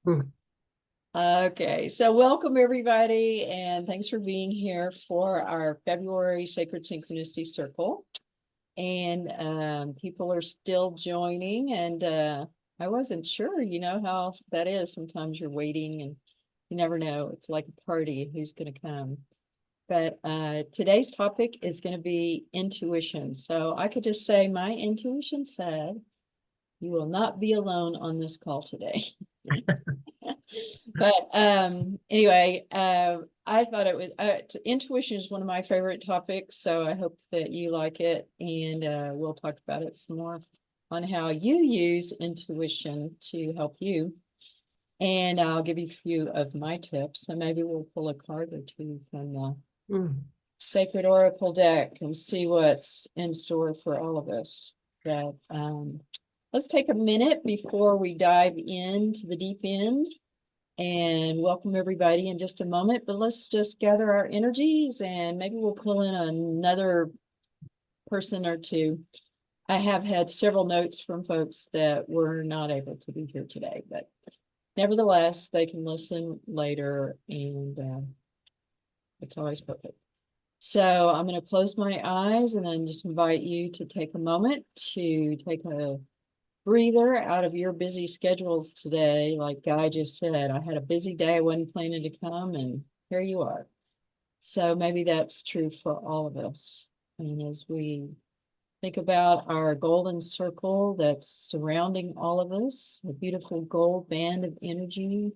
Hmm. Okay, so welcome everybody, and thanks for being here for our February Sacred Synchronicity Circle. And people are still joining, and I wasn't sure, how that is. Sometimes you're waiting and you never know. It's like a party, who's going to come. But today's topic is going to be intuition. So I could just say my intuition said, you will not be alone on this call today. But anyway, I thought it was intuition is one of my favorite topics, so I hope that you like it, and we'll talk about it some more on how you use intuition to help you. And I'll give you a few of my tips. So maybe we'll pull a card or two from the Hmm. Sacred Oracle deck and see what's in store for all of us. But let's take a minute before we dive into the deep end and welcome everybody in just a moment. But let's just gather our energies and maybe we'll pull in another person or two. I have had several notes from folks that were not able to be here today, but nevertheless, they can listen later, and it's always perfect. So I'm going to close my eyes and then just invite you to take a moment to take a breather out of your busy schedules today. Like Guy just said, I had a busy day. I wasn't planning to come, and here you are. So maybe that's true for all of us. And as we think about our golden circle that's surrounding all of us, a beautiful gold band of energy,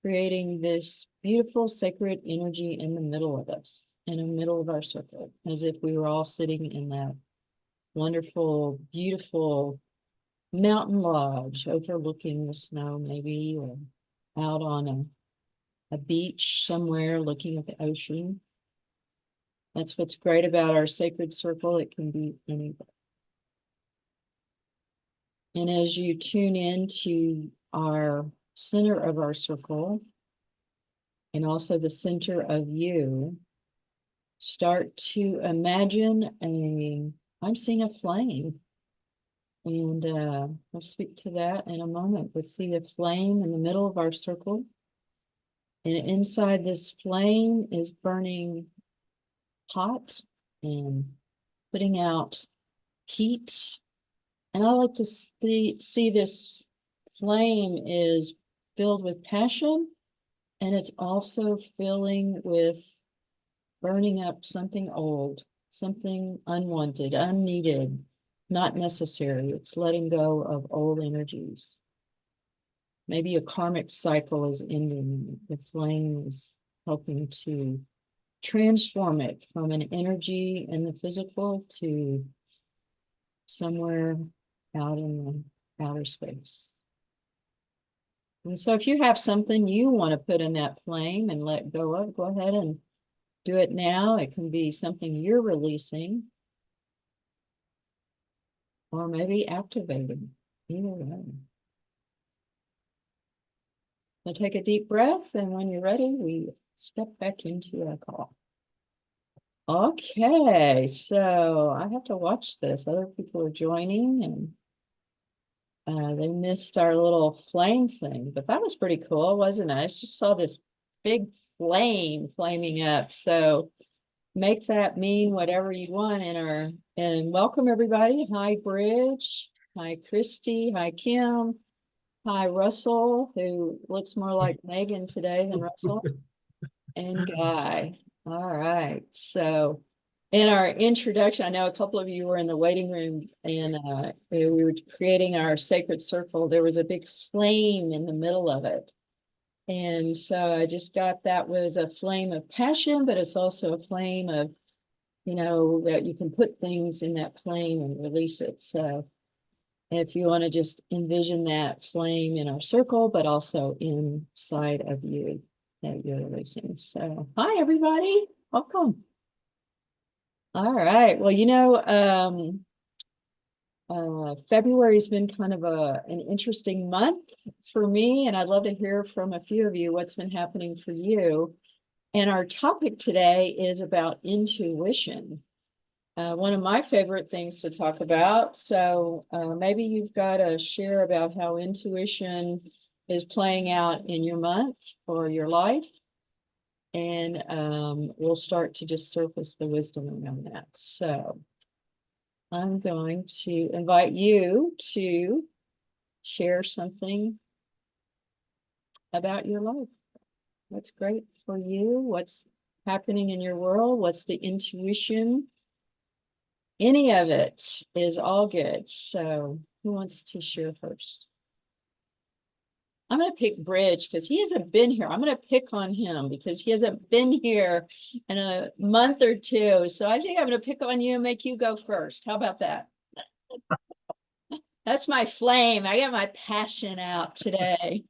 creating this beautiful sacred energy in the middle of us, in the middle of our circle, as if we were all sitting in that wonderful, beautiful mountain lodge overlooking the snow, maybe, or out on a beach somewhere looking at the ocean. That's what's great about our sacred circle. It can be anywhere. And as you tune into our center of our circle and also the center of you, start to imagine I'm seeing a flame. And we'll speak to that in a moment. We'll see a flame in the middle of our circle. And inside this flame is burning hot and putting out heat. And I like to see this flame is filled with passion, and it's also filling with burning up something old, something unwanted, unneeded, not necessary. It's letting go of old energies. Maybe a karmic cycle is ending. The flame is helping to transform it from an energy in the physical to somewhere out in the outer space. And so if you have something you want to put in that flame and let go of, go ahead and do it now. It can be something you're releasing or maybe activating. Either way. So take a deep breath, and when you're ready, we step back into our call. Okay, so I have to watch this. Other people are joining, and they missed our little flame thing, but that was pretty cool, wasn't it? I just saw this big flame flaming up. So make that mean whatever you want in our, and welcome everybody. Hi, Bridge. Hi, Christy. Hi, Kim. Hi, Russell, who looks more like Megan today than Russell, and Guy. All right. So in our introduction, I know a couple of you were in the waiting room, and we were creating our sacred circle. There was a big flame in the middle of it. And so I just got that was a flame of passion, but it's also a flame of, that you can put things in that flame and release it. So if you want to just envision that flame in our circle, but also inside of you that you're releasing. So hi, everybody. Welcome. All right. Well, February's been kind of an interesting month for me, and I'd love to hear from a few of you what's been happening for you. And our topic today is about intuition, one of my favorite things to talk about. So maybe you've got to share about how intuition is playing out in your month or your life. And we'll start to just surface the wisdom around that. So I'm going to invite you to share something about your life. What's great for you? What's happening in your world? What's the intuition? Any of it is all good. So who wants to share first? I'm going to pick Bridge because he hasn't been here. I'm going to pick on him because he hasn't been here in a month or two. So I think I'm going to pick on you and make you go first. How about that? That's my flame. I got my passion out today.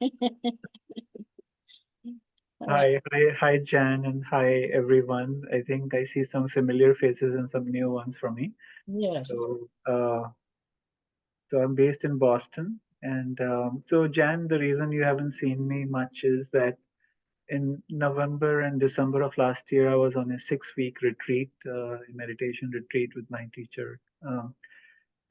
Hi, Jan, and hi, everyone. I think I see some familiar faces and some new ones for me. Yes. So I'm based in Boston, and so Jan, the reason you haven't seen me much is that in November and December of last year, I was on a 6-week retreat, meditation retreat with my teacher.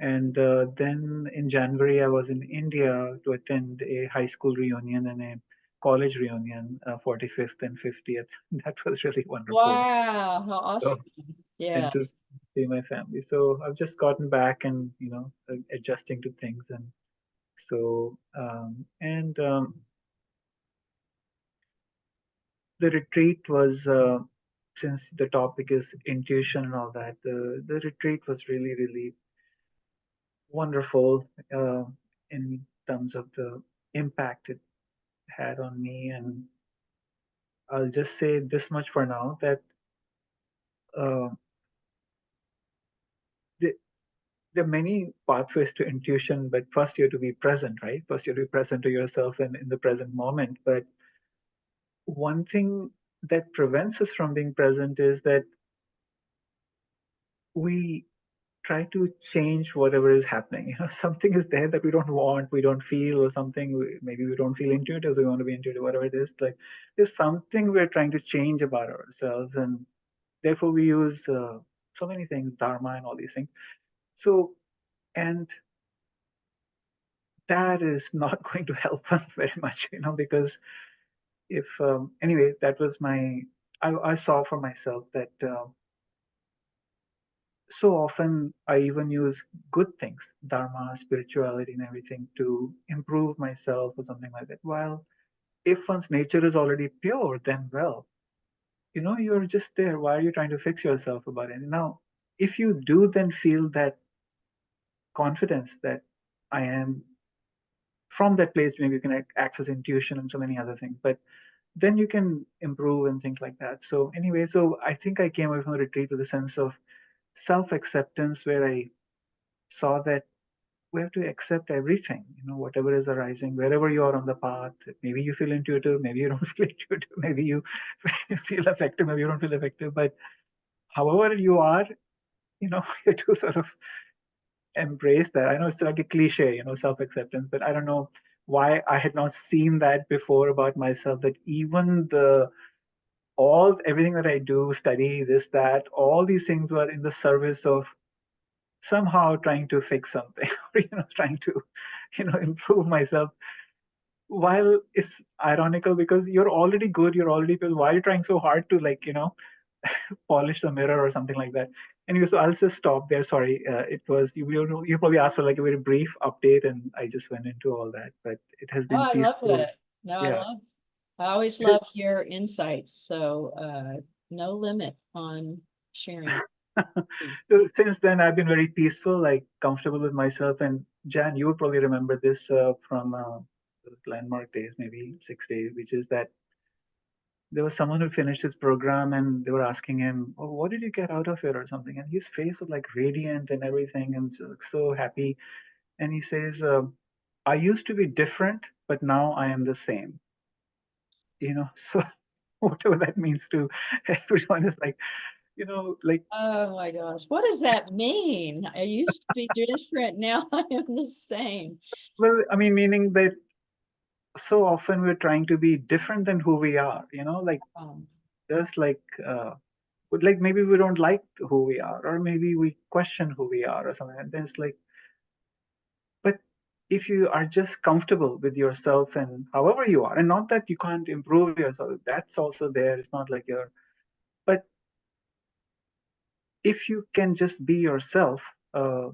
And then in January, I was in India to attend a high school reunion and a college reunion, 45th and 50th. That was really wonderful. Wow. How So, awesome. and Yeah. to see my family. So I've just gotten back and, adjusting to things. And so, the retreat was, since the topic is intuition and all that, the retreat was really, really wonderful in terms of the impact it had on me. And I'll just say this much for now that uh, the, there are many pathways to intuition, but first you have to be present, right? First you have to be present to yourself and in the present moment. But one thing that prevents us from being present is that we try to change whatever is happening. Something is there that we don't want, we don't feel, or something maybe we don't feel intuitive, so we want to be intuitive, whatever it is. Like there's something we're trying to change about ourselves, and therefore we use so many things, dharma and all these things. So, and that is not going to help us very much, because if anyway, that was I saw for myself that. So often I even use good things, dharma, spirituality, and everything to improve myself or something like that. While if one's nature is already pure, then well, you're just there. Why are you trying to fix yourself about it? Now, if you do then feel that confidence that I am from that place, maybe you can access intuition and so many other things, but then you can improve and things like that. So anyway, so I think I came away from the retreat with a sense of self-acceptance where I saw that we have to accept everything, whatever is arising, wherever you are on the path. Maybe you feel intuitive, maybe you don't feel intuitive, maybe you feel effective, maybe you don't feel effective. But however you are, you have to sort of embrace that. I know it's like a cliche, self-acceptance, but I don't know why I had not seen that before about myself, that even everything that I do, study, this, that, all these things were in the service of somehow trying to fix something, or trying to improve myself, while it's ironical because you're already good, you're already good. Why are you trying so hard to polish the mirror or something like that? Anyway, so I'll just stop there. Sorry, it was you probably asked for like a very brief update, and I just went into all that. But it has Oh, been I love peaceful. it. No, Yeah. I always love your insights. So no limit on sharing. So since then, I've been very peaceful, like comfortable with myself. And Jan, you would probably remember this from those landmark days, maybe 6 days, which is that there was someone who finished his program and they were asking him, "Oh, what did you get out of it?" or something. And his face was like radiant and everything and so happy. And he says, I used to be different, but now I am the same. So whatever that means to everyone is like, like, Oh my gosh. What does that mean? I used to be different. Now I am the same. well, I mean, meaning that so often we're trying to be different than who we are, like Um, just like maybe we don't like who we are, or maybe we question who we are or something. And then it's like, but if you are just comfortable with yourself and however you are, and not that you can't improve yourself, that's also there. It's not like you're, but if you can just be yourself, uh,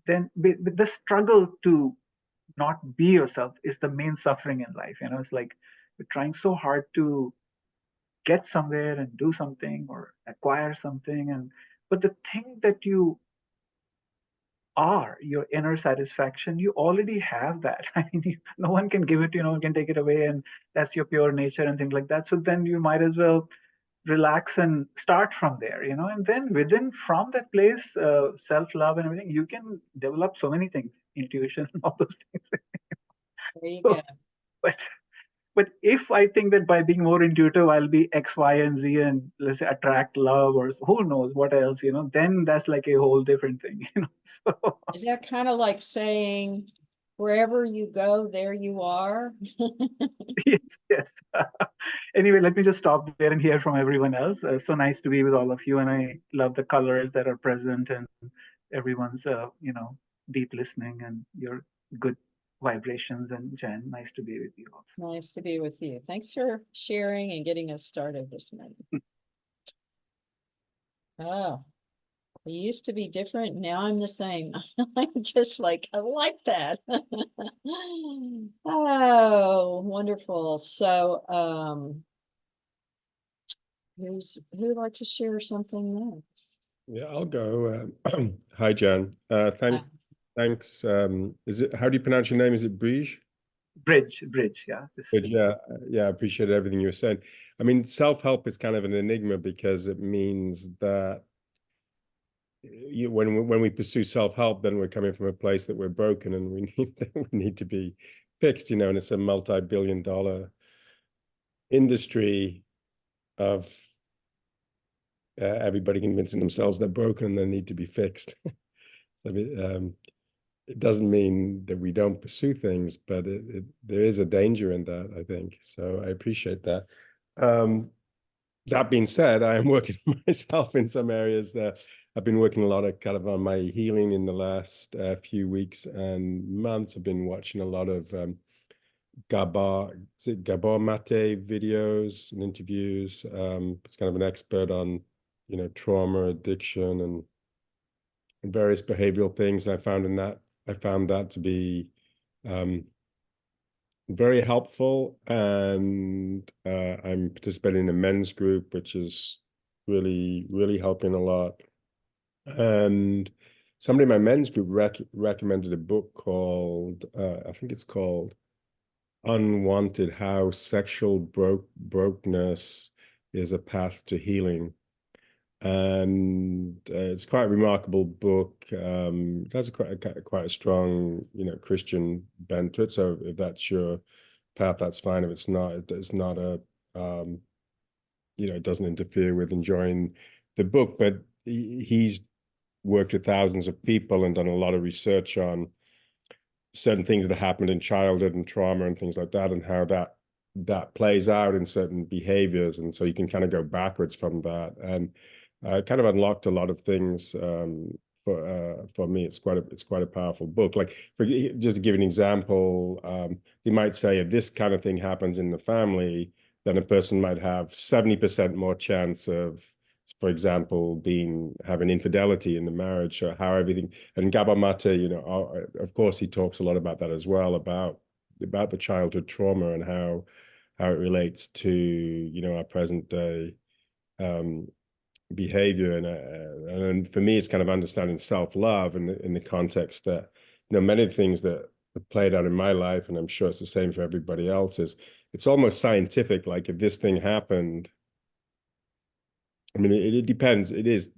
then the struggle to not be yourself is the main suffering in life. It's like you're trying so hard to get somewhere and do something or acquire something, and but the thing that you are, your inner satisfaction, you already have that. I mean, no one can give it, no one can take it away, and that's your pure nature and things like that. So then you might as well relax and start from there, and then within from that place, self-love and everything, you can develop so many things, intuition and all those things. There you go. So, but but if I think that by being more intuitive, I'll be X, Y, and Z, and let's say attract love or who knows what else, then that's like a whole different thing. So Is that kind of like saying, wherever you go, there you are? yes, yes. Anyway, let me just stop there and hear from everyone else. So nice to be with all of you, and I love the colors that are present and everyone's, deep listening and your good vibrations. And Jen, nice to be with you also. Nice to be with you. Thanks for sharing and getting us started this morning. Oh, we used to be different. Now I'm the same. I'm just like, I like that. Oh, wonderful. So, who'd like to share something next? Yeah, I'll go. Hi, Jan. Thanks. Is it, how do you pronounce your name? Is it Brige? Bridge, yeah. But yeah, I appreciate everything you were saying. I mean, self-help is kind of an enigma because it means that when we pursue self-help, then we're coming from a place that we're broken and we need to be fixed, and it's a multi-billion-dollar industry of everybody convincing themselves they're broken and they need to be fixed. It doesn't mean that we don't pursue things, but there is a danger in that, I think. So I appreciate that. That being said, I am working on myself in some areas that I've been working a lot of kind of on my healing in the last few weeks and months. I've been watching a lot of Gabor Mate videos and interviews. It's kind of an expert on, trauma, addiction, and various behavioral things. I found that to be very helpful, and I'm participating in a men's group, which is really, really helping a lot. And somebody in my men's group recommended a book called, I think it's called Unwanted: How Sexual Brokenness is a Path to Healing. And it's quite a remarkable book. It has quite a strong, Christian bent to it. So if that's your path, that's fine. If it's not, it's not it doesn't interfere with enjoying the book. But he's worked with thousands of people and done a lot of research on certain things that happened in childhood and trauma and things like that, and how that plays out in certain behaviors. And so you can kind of go backwards from that, and kind of unlocked a lot of things for me. It's quite a powerful book. Like, just to give an example, you might say if this kind of thing happens in the family, then a person might have 70% more chance of, for example, having infidelity in the marriage, or how everything. And Gabor Mate, of course, he talks a lot about that as well, about the childhood trauma and how it relates to, our present day behavior. And for me, it's kind of understanding self-love in the context that, many of the things that have played out in my life, and I'm sure it's the same for everybody else, is it's almost scientific. Like, if this thing happened, I mean, it depends. It is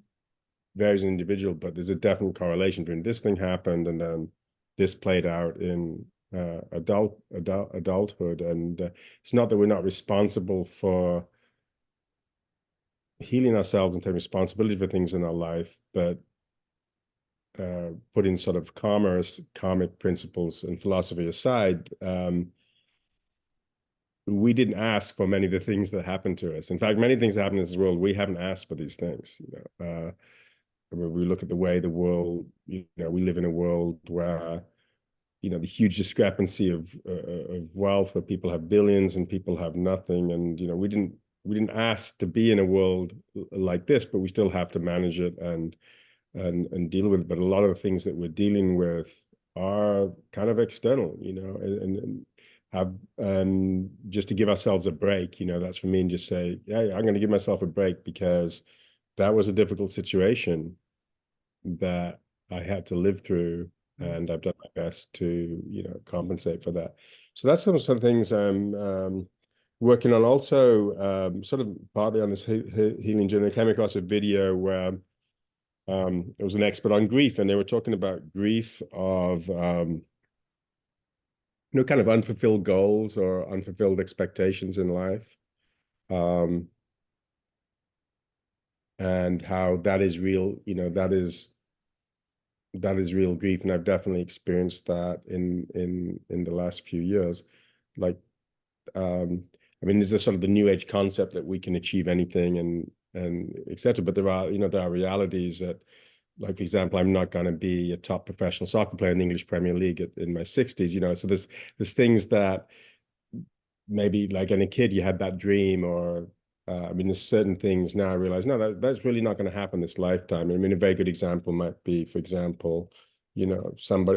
varies individual, but there's a definite correlation between this thing happened and then this played out in adulthood. And it's not that we're not responsible for healing ourselves and taking responsibility for things in our life, but putting sort of karmic principles and philosophy aside, we didn't ask for many of the things that happened to us. In fact, many things that happen in this world, we haven't asked for these things. When we look at the way the world, we live in a world where you know, the huge discrepancy of wealth, where people have billions and people have nothing. And, you know, we didn't ask to be in a world like this, but we still have to manage it and deal with it. But a lot of the things that we're dealing with are kind of external, you know, and have just to give ourselves a break, you know, that's for me, and just say, yeah, I'm going to give myself a break because that was a difficult situation that I had to live through, and I've done my best to, you know, compensate for that. So that's some things I'm working on. Also, sort of partly on this healing journey. I came across a video where it was an expert on grief, and they were talking about grief of you know, kind of unfulfilled goals or unfulfilled expectations in life, and how that is real. You know, that is real grief, and I've definitely experienced that in the last few years. Like, I mean, there's this sort of the new age concept that we can achieve anything and etc. But there are, you know, there are realities that, like, for example, I'm not going to be a top professional soccer player in the English Premier League in my 60s, you know. So there's things that maybe, like, in a kid you had that dream, or I mean, there's certain things now I realize, no, that's really not going to happen this lifetime. I mean, a very good example might be, for example, you know, a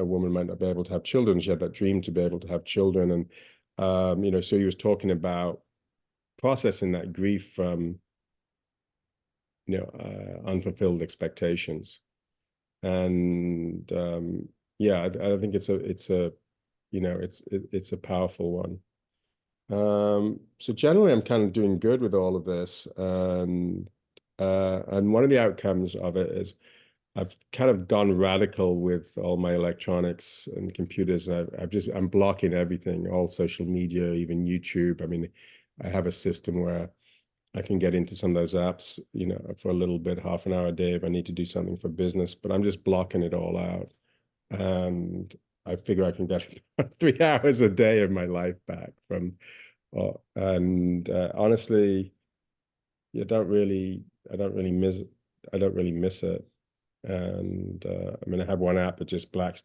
woman might not be able to have children. She had that dream to be able to have children, and you know, so he was talking about processing that grief from, you know, unfulfilled expectations. And yeah, I think it's a you know, it's a powerful one. So generally I'm kind of doing good with all of this, and one of the outcomes of it is I've kind of gone radical with all my electronics and computers. I'm blocking everything, all social media, even YouTube. I mean, I have a system where I can get into some of those apps, you know, for a little bit, half an hour a day if I need to do something for business, but I'm just blocking it all out. And I figure I can get 3 hours a day of my life back from, and honestly, I don't really miss it. I don't really miss it. And I mean, I have one app that just blocks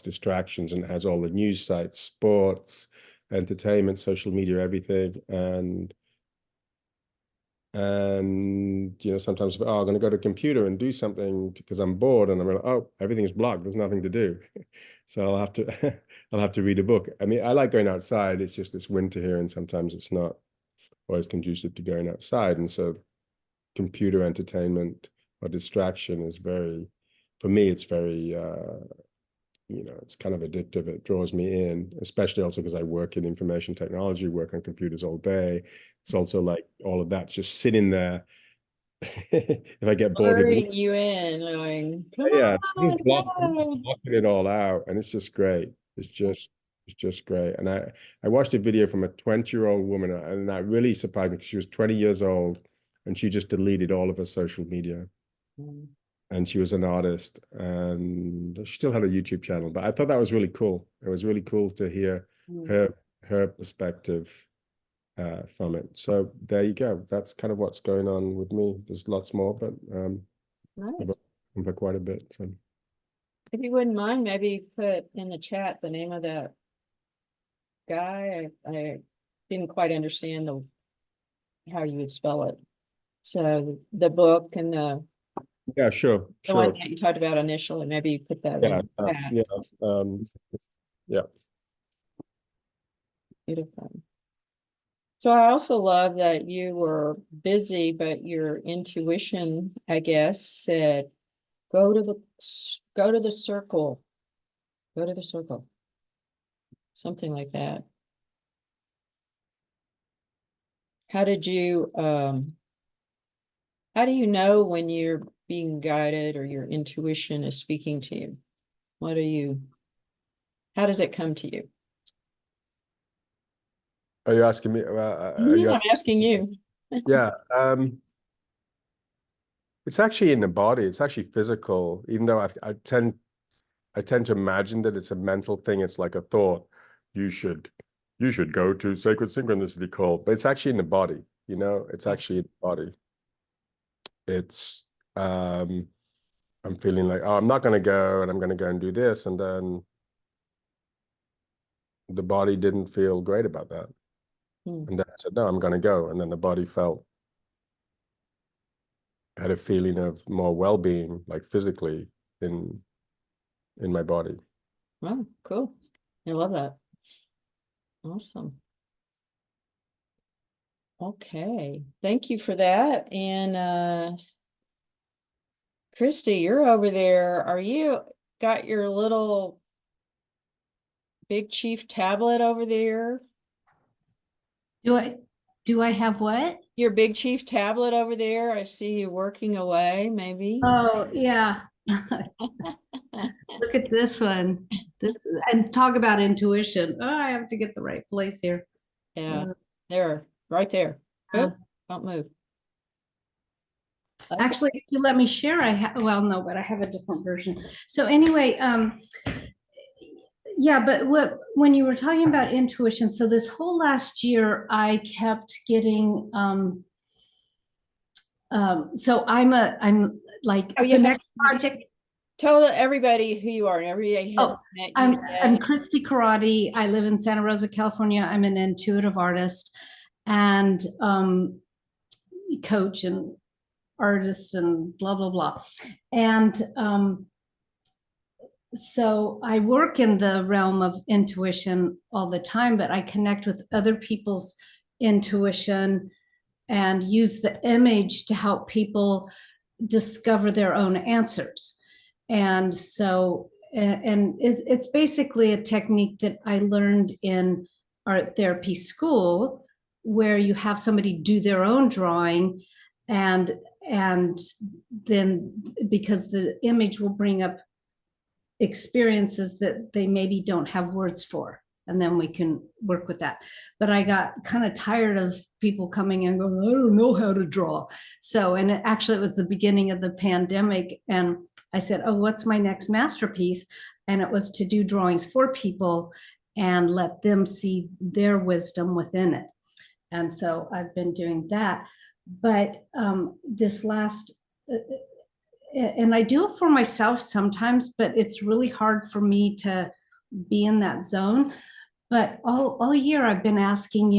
distractions, and it has all the news sites, sports, entertainment, social media, everything. And you know, sometimes, oh, I'm going to go to the computer and do something because I'm bored, and I'm like, oh, everything's blocked. There's nothing to do. So I'll have to I'll have to read a book. I mean, I like going outside. It's just this winter here, and sometimes it's not always conducive to going outside. And so computer entertainment or distraction is very, for me, it's very, you know, it's kind of addictive. It draws me in, especially also because I work in information technology, work on computers all day. It's also like all of that just sitting there. If I get bored with it, Luring you in, going, come yeah, just on, blocking it all out, and it's just great. It's just great. And I watched a video from a 20-year-old woman, and that really surprised me because she was 20 years old, and she just deleted all of her social media. no. And she was an artist, and she still had a YouTube channel. But I thought that was really cool. It was really cool to hear Mm, her perspective from it. So there you go. That's kind of what's going on with me. There's lots more, but I've nice. come for quite a bit. So. If you wouldn't mind, maybe put in the chat the name of that guy. I didn't quite understand how you would spell it. So the book and Yeah, sure, the one sure. that you talked about initially, maybe you put that Yeah, in the chat. yeah, yeah. Beautiful. So I also love that you were busy, but your intuition, I guess, said, go to the circle, go to the circle, something like that. How did you, how do you know when you're being guided or your intuition is speaking to you? How does it come to you? Are you asking me? Are you? I'm asking you. Yeah. It's actually in the body. It's actually physical. Even though I tend to imagine that it's a mental thing. It's like a thought. You should go to Sacred Synchronicity Call, but it's actually in the body. You know, it's actually in the body. It's I'm feeling like, oh, I'm not going to go, and I'm going to go and do this, and then the body didn't feel great about that. Hmm. And then I said, no, I'm going to go. And then the body had a feeling of more well-being, like physically in my body. Oh, cool. I love that. Awesome. Okay, thank you for that. And Christy, you're over there. Are you got your little Big Chief tablet over there? Do I have what? Your Big Chief tablet over there? I see you working away, maybe. Oh, yeah. Look at this one. And talk about intuition. Oh, I have to get the right place here. Yeah, there, right there. Oh, don't move. Okay. Actually, if you let me share, well, no, but I have a different version. So anyway, yeah, but when you were talking about intuition, so this whole last year, I kept getting, so I'm like Oh, the next project. Tell everybody who you are, and everybody has met you I'm Christy Karate. I live in Santa Rosa, California. I'm an intuitive artist and coach and artist and blah, blah, blah. And so I work in the realm of intuition all the time, but I connect with other people's intuition and use the image to help people discover their own answers. And so, and it's basically a technique that I learned in art therapy school, where you have somebody do their own drawing, and then because the image will bring up experiences that they maybe don't have words for, and then we can work with that. But I got kind of tired of people coming and going, I don't know how to draw. So, and actually it was the beginning of the pandemic, and I said, oh, what's my next masterpiece? And it was to do drawings for people and let them see their wisdom within it. And so I've been doing that. But this last, and I do it for myself sometimes, but it's really hard for me to be in that zone. But all year I've been asking,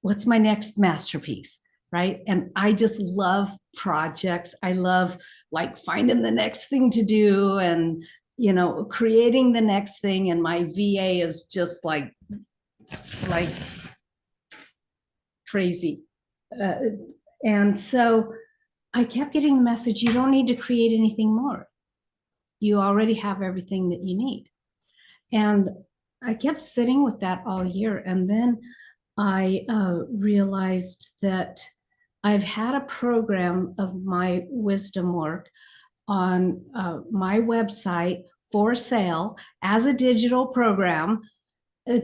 what's my next masterpiece, right? And I just love projects. I love like finding the next thing to do and, creating the next thing. And my VA is just like crazy. And so I kept getting the message, you don't need to create anything more. You already have everything that you need. And I kept sitting with that all year. And then I realized that I've had a program of my wisdom work on my website for sale as a digital program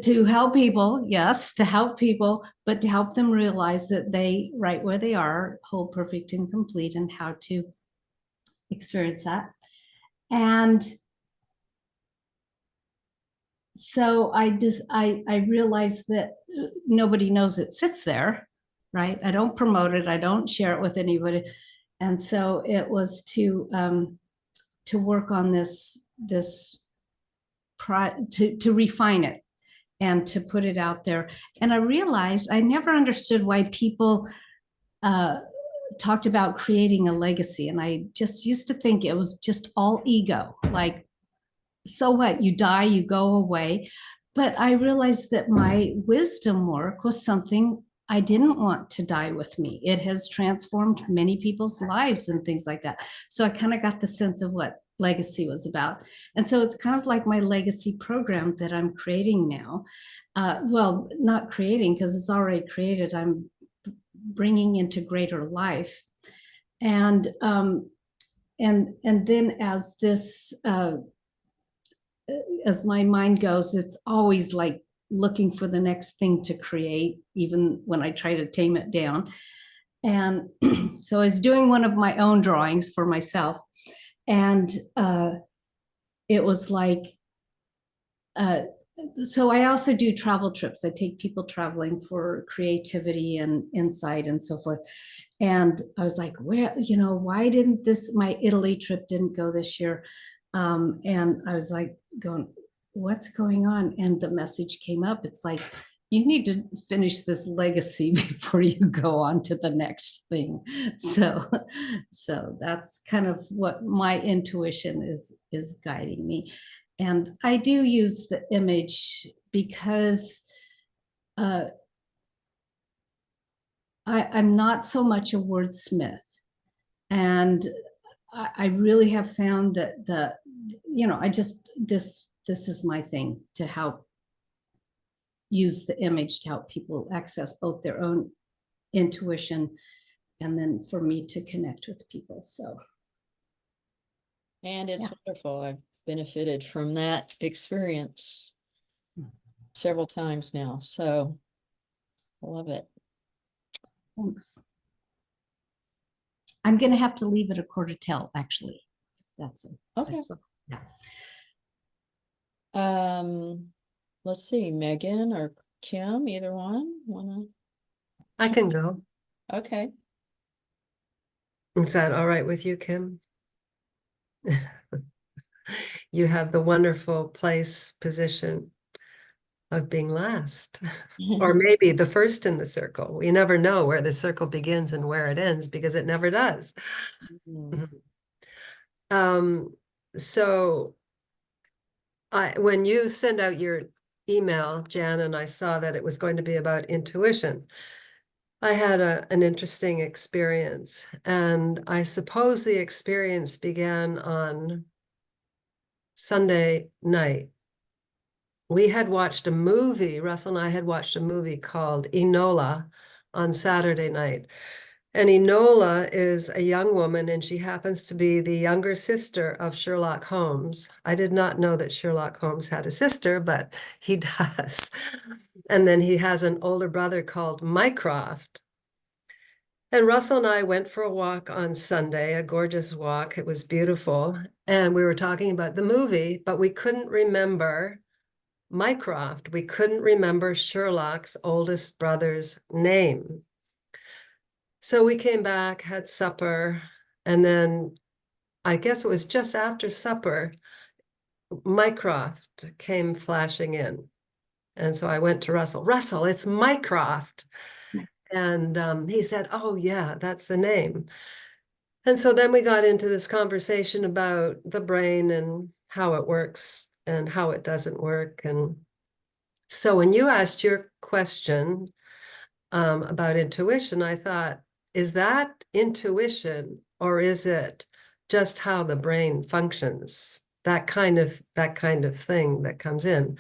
to help people, yes, to help people, but to help them realize that they, right where they are, whole, perfect, and complete, and how to experience that. And so I realized that nobody knows it sits there, right? I don't promote it. I don't share it with anybody. And so it was to work on to refine it and to put it out there. And I realized I never understood why people talked about creating a legacy. And I just used to think it was just all ego, like, so what, you die, you go away. But I realized that my wisdom work was something I didn't want to die with me. It has transformed many people's lives and things like that. So I kind of got the sense of what legacy was about. And so it's kind of like my legacy program that I'm creating now. Well, not creating because it's already created. I'm bringing into greater life. And then as this, as my mind goes, it's always like looking for the next thing to create, even when I try to tame it down. And so I was doing one of my own drawings for myself. And it was like, so I also do travel trips. I take people traveling for creativity and insight and so forth. And I was like, why didn't my Italy trip didn't go this year? And I was like going, what's going on? And the message came up. It's like, you need to finish this legacy before you go on to the next thing. So that's kind of what my intuition is guiding me. And I do use the image because I'm not so much a wordsmith. And I really have found that this is my thing, to help use the image to help people access both their own intuition and then for me to connect with people. So. And it's Yeah. wonderful. I've benefited from that experience several times now. So I love it. Thanks. I'm going to have to leave at 11:45, actually. That's it. Okay. Yeah. Let's see, Megan or Kim, either one wanna? I can go. Okay. Is that all right with you, Kim? You have the wonderful position of being last, or maybe the first in the circle. We never know where the circle begins and where it ends because it never does. So when you send out your email, Jan, and I saw that it was going to be about intuition, I had an interesting experience, and I suppose the experience began on Sunday night. We had watched a movie, Russell and I had watched a movie called Enola on Saturday night. And Enola is a young woman, and she happens to be the younger sister of Sherlock Holmes. I did not know that Sherlock Holmes had a sister, but he does. And then he has an older brother called Mycroft. And Russell and I went for a walk on Sunday, a gorgeous walk. It was beautiful. And we were talking about the movie, but we couldn't remember Mycroft. We couldn't remember Sherlock's oldest brother's name. So we came back, had supper, and then I guess it was just after supper, Mycroft came flashing in. And so I went to Russell, Russell, it's Mycroft. And he said, oh yeah, that's the name. And so then we got into this conversation about the brain and how it works and how it doesn't work. And so when you asked your question about intuition, I thought, is that intuition or is it just how the brain functions? That kind of thing that comes in.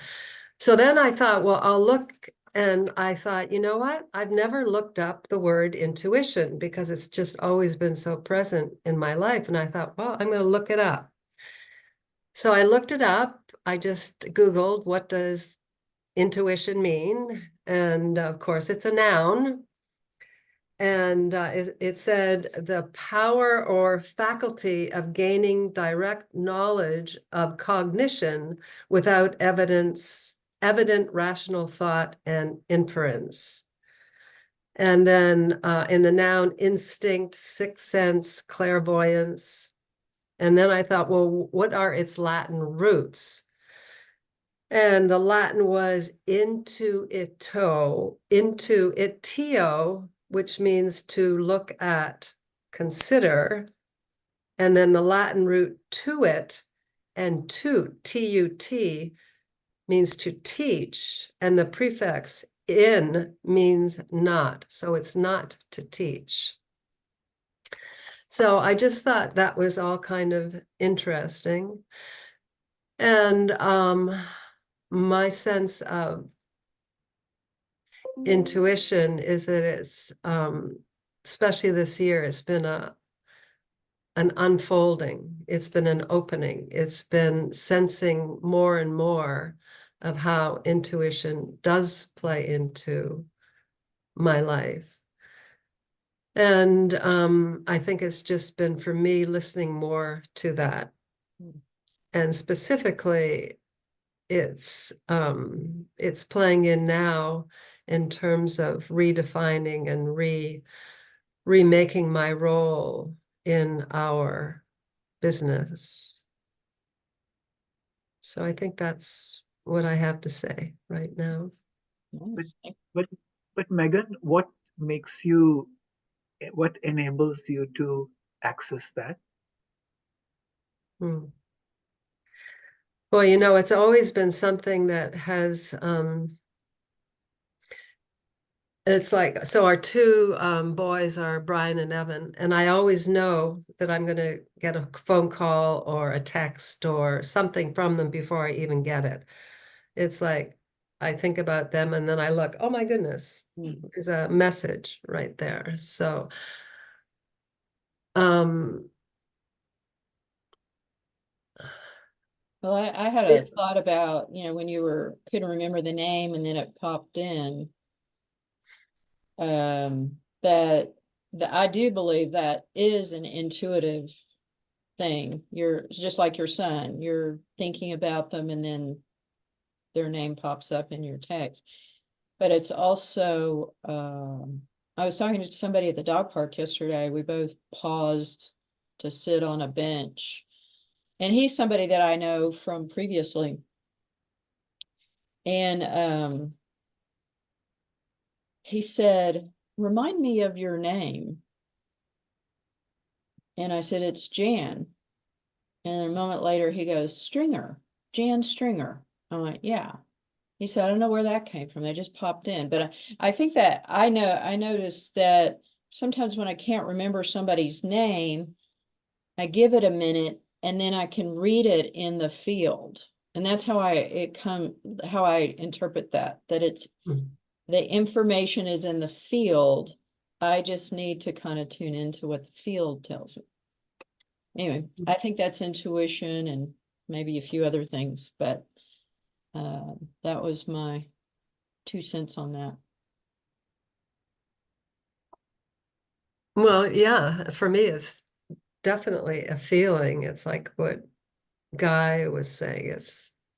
So then I thought, well, I'll look. And I thought, you know what? I've never looked up the word intuition because it's just always been so present in my life. And I thought, well, I'm going to look it up. So I looked it up. I just Googled, what does intuition mean? And of course, it's a noun. And it said the power or faculty of gaining direct knowledge of cognition without evident rational thought and inference. And then in the noun, instinct, sixth sense, clairvoyance. And then I thought, well, what are its Latin roots? And the Latin was intuitio, which means to look at, consider. And then the Latin root tuit, and T-U-T, means to teach. And the prefix in means not. So it's not to teach. So I just thought that was all kind of interesting. And my sense of intuition is that it's, especially this year, it's been an unfolding, it's been an opening, it's been sensing more and more of how intuition does play into my life. And I think it's just been, for me, listening more to that. And specifically, it's playing in now in terms of redefining and remaking my role in our business. So I think that's what I have to say right now. Nice. But but Megan, what makes you, what enables you to access that? Hmm. Well, you know, it's always been something that has, it's like, so our two boys are Brian and Evan, and I always know that I'm going to get a phone call or a text or something from them before I even get it. It's like, I think about them and then I look, oh my goodness, there's a message right there. So, um, Well, I had a thought about, when you couldn't remember the name and then it popped in. That I do believe that is an intuitive thing. You're just like your son, you're thinking about them and then their name pops up in your text. But it's also, I was talking to somebody at the dog park yesterday. We both paused to sit on a bench. And he's somebody that I know from previously. And he said, remind me of your name. And I said, it's Jan. And a moment later, he goes, Stringer, Jan Stringer. I'm like, yeah. He said, I don't know where that came from. They just popped in. But I think that I noticed that sometimes when I can't remember somebody's name, I give it a minute and then I can read it in the field. And that's how how I interpret that it's the information is in the field. I just need to kind of tune into what the field tells me. Anyway, I think that's intuition and maybe a few other things, but that was my 2 cents on that. well, yeah, for me, it's definitely a feeling. It's like what Guy was saying.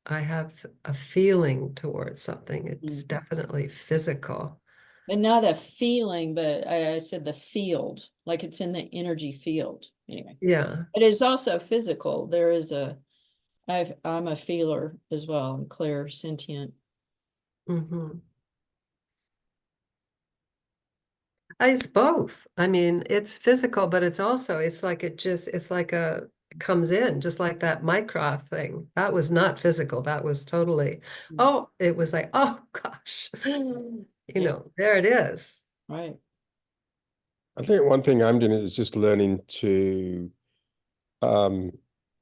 I have a feeling towards something. It's definitely physical. And not a feeling, but I said the field, like it's in the energy field. Anyway, Yeah. it is also physical. There is I'm a feeler as well. I'm clear, sentient. Mm-hmm. It's both. I mean, it's physical, but it's also, it's like it comes in, just like that Mycroft thing. That was not physical. That was totally, it was like, oh gosh, there it is. Right. I think one thing I'm doing is just learning to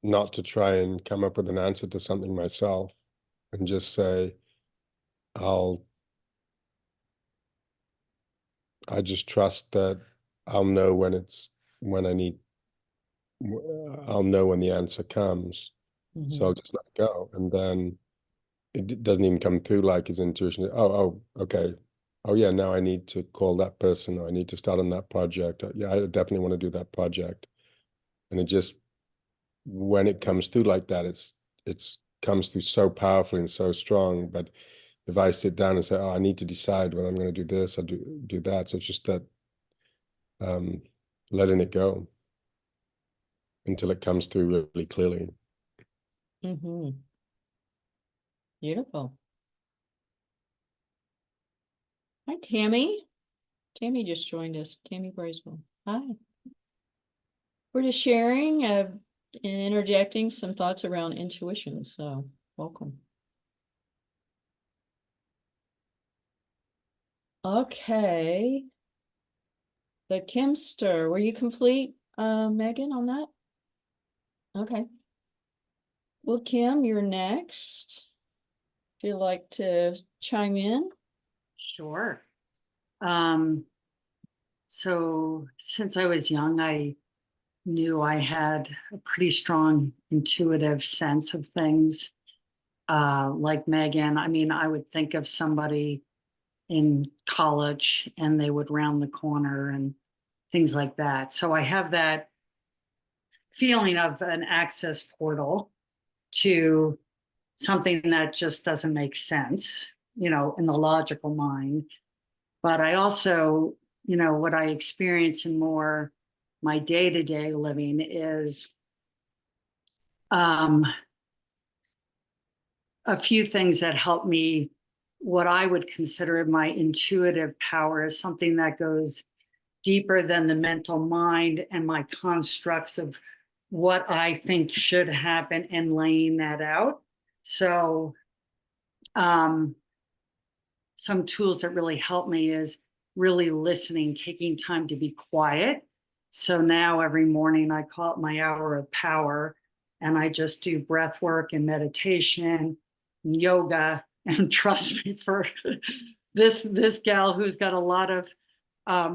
not to try and come up with an answer to something myself and just say, I just trust that I'll know when I'll know when the answer comes. So I'll just let it go. And then it doesn't even come through like his intuition. Oh, okay. Oh yeah, now I need to call that person, or I need to start on that project. Yeah, I definitely want to do that project. And it just, when it comes through like that, it's comes through so powerfully and so strong. But if I sit down and say, oh, I need to decide whether I'm going to do this or do that. So it's just that letting it go until it comes through really clearly. Beautiful. Hi, Tammy. Tammy just joined us. Tammy Bracewell. Hi. We're just sharing and interjecting some thoughts around intuition. So welcome. Okay. The Kimster, were you complete, Megan, on that? Okay. Well, Kim, you're next. If you'd like to chime in. Sure. So since I was young, I knew I had a pretty strong intuitive sense of things. Like Megan, I mean, I would think of somebody in college and they would round the corner and things like that. So I have that feeling of an access portal to something that just doesn't make sense, in the logical mind. But I also, what I experience in more my day-to-day living is a few things that help me, what I would consider my intuitive power, is something that goes deeper than the mental mind and my constructs of what I think should happen and laying that out. So some tools that really help me is really listening, taking time to be quiet. So now every morning I call it my hour of power, and I just do breath work and meditation, and yoga. And trust me, for this gal who's got a lot of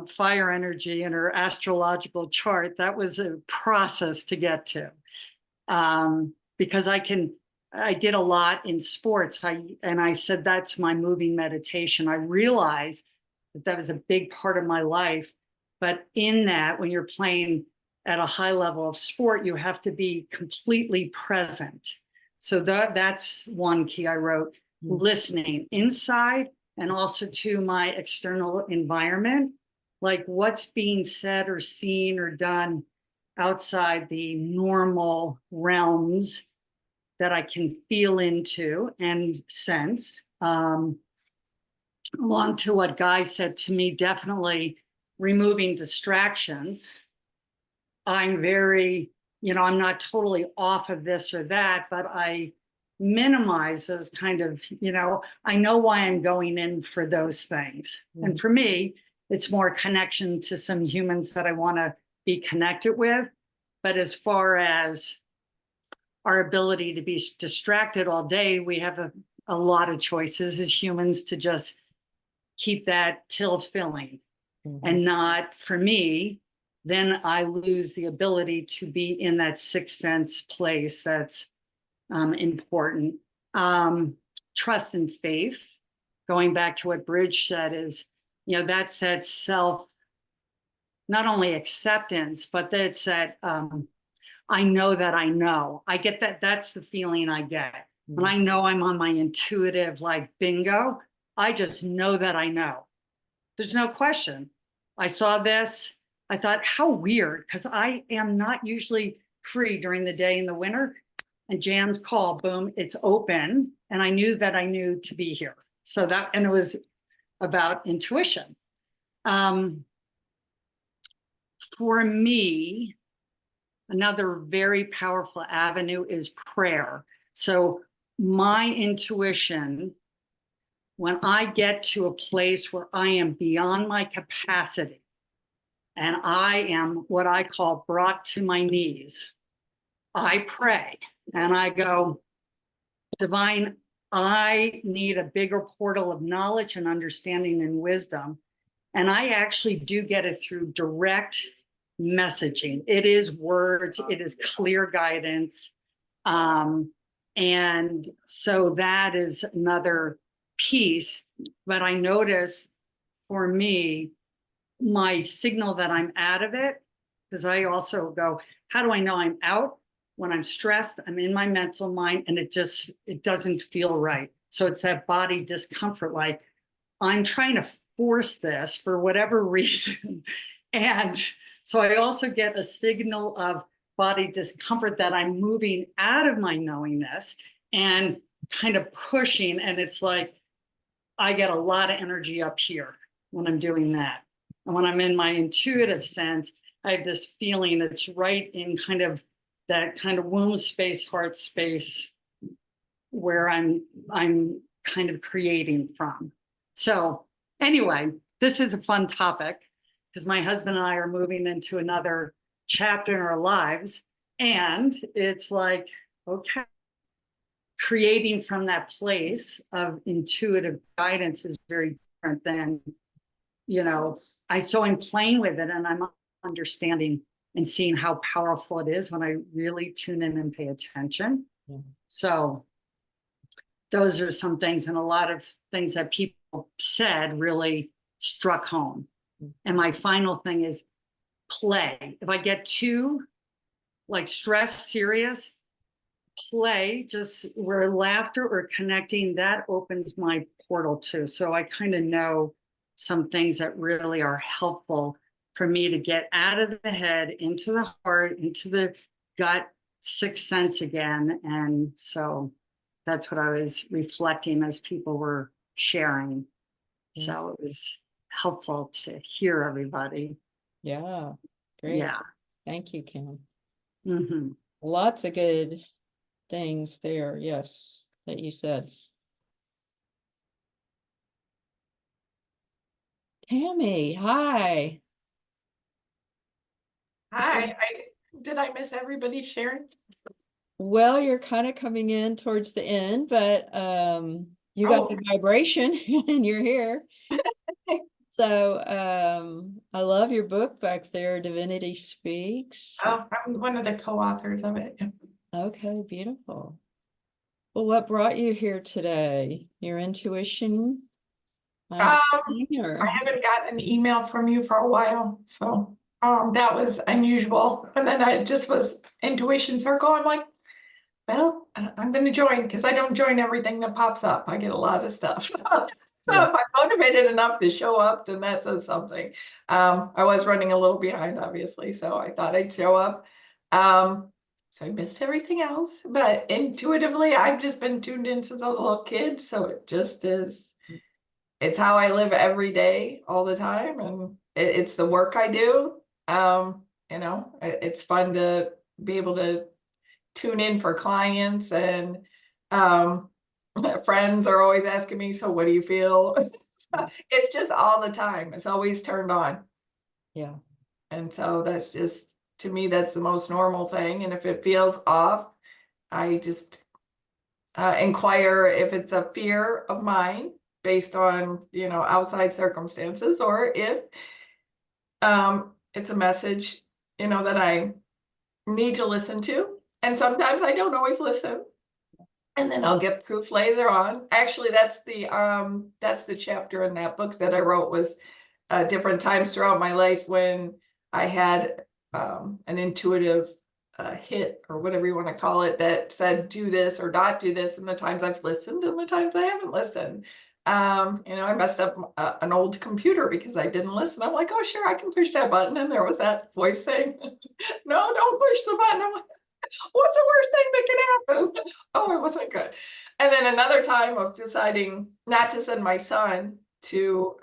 fire energy in her astrological chart, that was a process to get to. Because I did a lot in sports. I said, that's my moving meditation. I realized that was a big part of my life. But in that, when you're playing at a high level of sport, you have to be completely present. So that's one key I wrote, listening inside and also to my external environment, like what's being said or seen or done outside the normal realms that I can feel into and sense. Along to what Guy said to me, definitely removing distractions. I'm very, I'm not totally off of this or that, but I minimize those kind of, I know why I'm going in for those things. And for me, it's more connection to some humans that I want to be connected with. But as far as our ability to be distracted all day, we have a lot of choices as humans to just keep that till filling. And not, for me, then I lose the ability to be in that sixth sense place that's important. Trust and faith, going back to what Bridge said, is, that's that self, not only acceptance, but that's that I know that I know. I get that. That's the feeling I get. When I know I'm on my intuitive, like bingo, I just know that I know. There's no question. I saw this. I thought, how weird, because I am not usually free during the day in the winter. And Jan's call, boom, it's open. And I knew that I knew to be here. So that, and it was about intuition. For me, another very powerful avenue is prayer. So my intuition, when I get to a place where I am beyond my capacity and I am what I call brought to my knees, I pray and I go, Divine, I need a bigger portal of knowledge and understanding and wisdom. And I actually do get it through direct messaging. It is words, it is clear guidance. And so that is another piece. But I notice for me, my signal that I'm out of it, because I also go, how do I know I'm out? When I'm stressed, I'm in my mental mind and it doesn't feel right. So it's that body discomfort, like I'm trying to force this for whatever reason. And so I also get a signal of body discomfort that I'm moving out of my knowingness and kind of pushing. And it's like, I get a lot of energy up here when I'm doing that. And when I'm in my intuitive sense, I have this feeling it's right in kind of that kind of womb space, heart space, where I'm kind of creating from. So anyway, this is a fun topic because my husband and I are moving into another chapter in our lives. And it's like, okay, creating from that place of intuitive guidance is very different than, so I'm playing with it and I'm understanding and seeing how powerful it is when I really tune in and pay attention. So those are some things, and a lot of things that people said really struck home. And my final thing is play. If I get too stressed, serious, play, just where laughter or connecting, that opens my portal too. So I kind of know some things that really are helpful for me to get out of the head, into the heart, into the gut, sixth sense again. And so that's what I was reflecting as people were sharing. Yeah. So it was helpful to hear everybody. Yeah, great. Yeah. Thank you, Kim. Hmm. Lots of good things there, yes, that you said. Tammy, hi. Hi, did I miss everybody sharing? Well, you're kind of coming in towards the end, but you got the vibration and you're here. So I love your book back there, Divinity Speaks. Oh, I'm one of the co-authors of it. Okay, beautiful. Well, what brought you here today? Your intuition? I Or... haven't gotten an email from you for a while, so that was unusual. And then I just was intuition circle. I'm like, well, I'm going to join because I don't join everything that pops up. I get a lot of stuff. So Yeah. if I'm motivated enough to show up, then that says something. I was running a little behind, obviously, so I thought I'd show up. So I missed everything else, but intuitively, I've just been tuned in since I was a little kid. So it just is, it's how I live every day, all the time. And it's the work I do. You know, it's fun to be able to tune in for clients, and friends are always asking me, so what do you feel? It's just all the time. It's always turned on. Yeah. And so that's just, to me, that's the most normal thing. And if it feels off, I just inquire if it's a fear of mine based on, you know, outside circumstances, or if it's a message, you know, that I need to listen to. And sometimes I don't always listen. And then I'll get proof later on. Actually, that's the chapter in that book that I wrote, was different times throughout my life when I had an intuitive hit, or whatever you want to call it, that said do this or not do this, and the times I've listened and the times I haven't listened. You know, I messed up an old computer because I didn't listen. I'm like, oh sure, I can push that button, and there was that voice saying, no, don't push the button. I'm like, what's the worst thing that can happen? Oh, it wasn't good. And then another time of deciding not to send my son to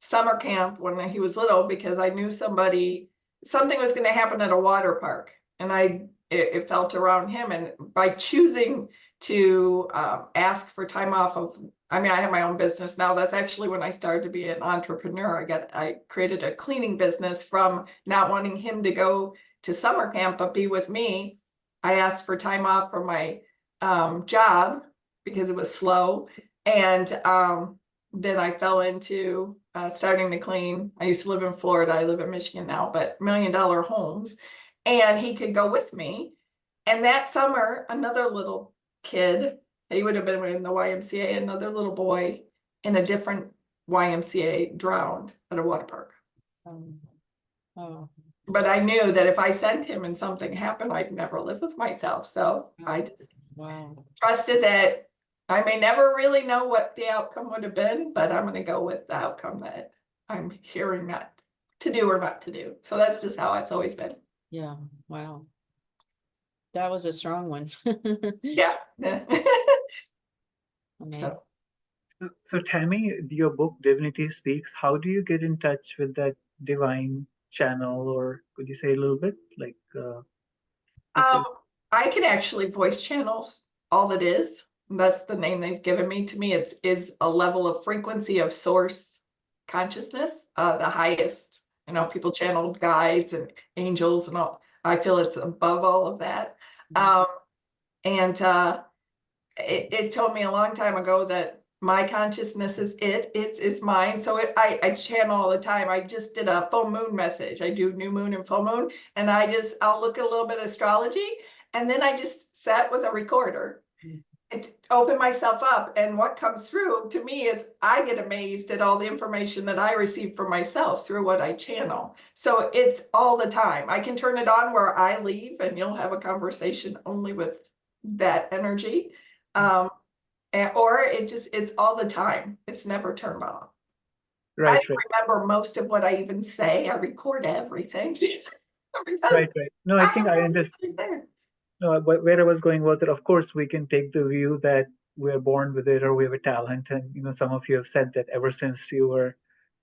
summer camp when he was little, because I knew something was going to happen at a water park, and it felt around him. And by choosing to ask for time off of, I mean, I have my own business now. That's actually when I started to be an entrepreneur. I created a cleaning business from not wanting him to go to summer camp, but be with me. I asked for time off from my job because it was slow. And then I fell into starting to clean. I used to live in Florida. I live in Michigan now, but $1 million homes. And he could go with me. And that summer, another little kid, he would have been in the YMCA, another little boy in a different YMCA drowned at a water park. Oh. But I knew that if I sent him and something happened, I'd never live with myself. So I just trusted that I may never really know what the outcome would have been, but I'm going to go with the outcome that I'm hearing not to do or not to do. So that's just how it's always been. Yeah. Wow. That was a strong one. Yeah. So. So Tammy, your book Divinity Speaks, how do you get in touch with that divine channel, or could you say a little bit like I can actually voice channels all that is. That's the name they've given me. To me, it is a level of frequency of source consciousness, the highest. You know, people channeled guides and angels and all. I feel it's above all of that. And it told me a long time ago that my consciousness is it's mine. So I channel all the time. I just did a full moon message. I do new moon and full moon, and I'll look at a little bit of astrology, and then I just sat with a recorder and open myself up. And what comes through to me is I get amazed at all the information that I receive for myself through what I channel. So it's all the time. I can turn it on where I leave, and you'll have a conversation only with that energy. Or it's all the time. It's never turned off. I right, don't remember most of what I even say. I record everything. right. No, I think I understand. There. No, where I was going was that, of course, we can take the view that we're born with it or we have a talent. And, some of you have said that ever since you were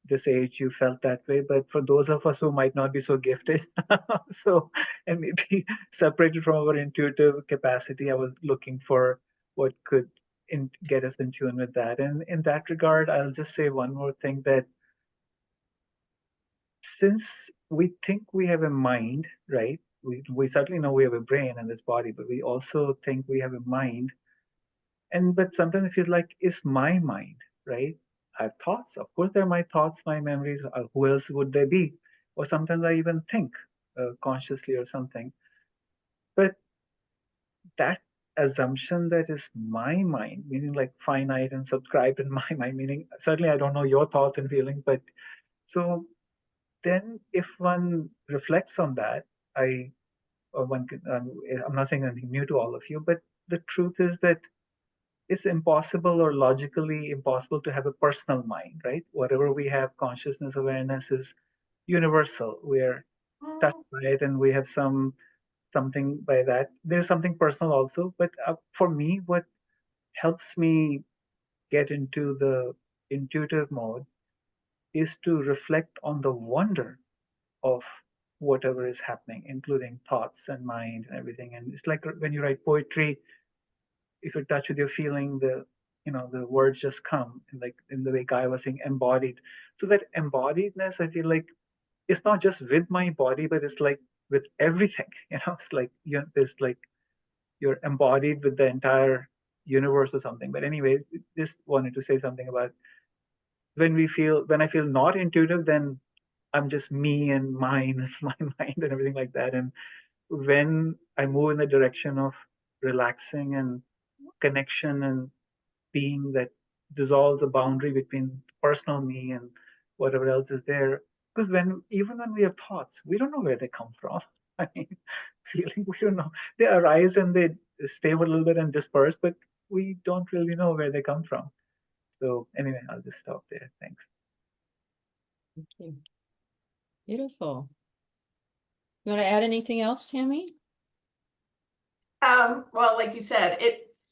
this age, you felt that way. But for those of us who might not be so gifted, and maybe separated from our intuitive capacity, I was looking for what could get us in tune with that. And in that regard, I'll just say one more thing, that since we think we have a mind, right? We certainly know we have a brain and this body, but we also think we have a mind. But sometimes I feel like it's my mind, right? I have thoughts. Of course, they're my thoughts, my memories. Who else would they be? Or sometimes I even think consciously or something. But that assumption that is my mind, meaning like finite and subscribed in my mind, meaning certainly I don't know your thoughts and feelings, but so then if one reflects on that, one can, I'm not saying anything new to all of you, but the truth is that it's impossible or logically impossible to have a personal mind, right? Whatever we have, consciousness, awareness is universal. We're touched by it and we have something by that. There's something personal also, but for me, what helps me get into the intuitive mode is to reflect on the wonder of whatever is happening, including thoughts and mind and everything. And it's like when you write poetry, if you're touch with your feeling, the words just come, and like in the way Guy was saying, embodied. So that embodiedness, I feel like it's not just with my body, but it's like with everything. It's like there's like you're embodied with the entire universe or something. But anyway, just wanted to say something about when I feel not intuitive, then I'm just me and mine, my mind and everything like that. And when I move in the direction of relaxing and connection and being that dissolves the boundary between personal me and whatever else is there. Because even when we have thoughts, we don't know where they come from. I mean, feeling, we don't know. They arise and they stay for a little bit and disperse, but we don't really know where they come from. So anyway, I'll just stop there. Thanks. Thank you. Beautiful. You want to add anything else, Tammy? Well, like you said,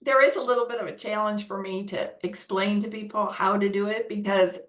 there is a little bit of a challenge for me to explain to people how to do it, because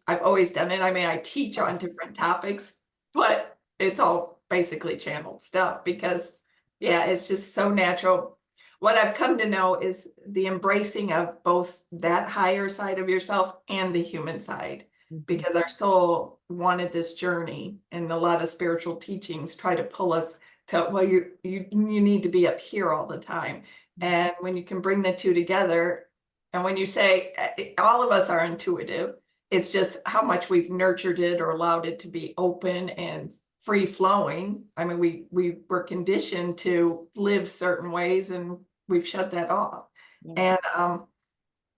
I've always done it. I mean, I teach on different topics, but it's all basically channeled stuff because, yeah, it's just so natural. What I've come to know is the embracing of both that higher side of yourself and the human side, because our soul wanted this journey, and a lot of spiritual teachings try to pull us to, well, you need to be up here all the time. And when you can bring the two together, and when you say all of us are intuitive, it's just how much we've nurtured it or allowed it to be open and free flowing. I mean, we were conditioned to live certain ways, and we've shut that off. And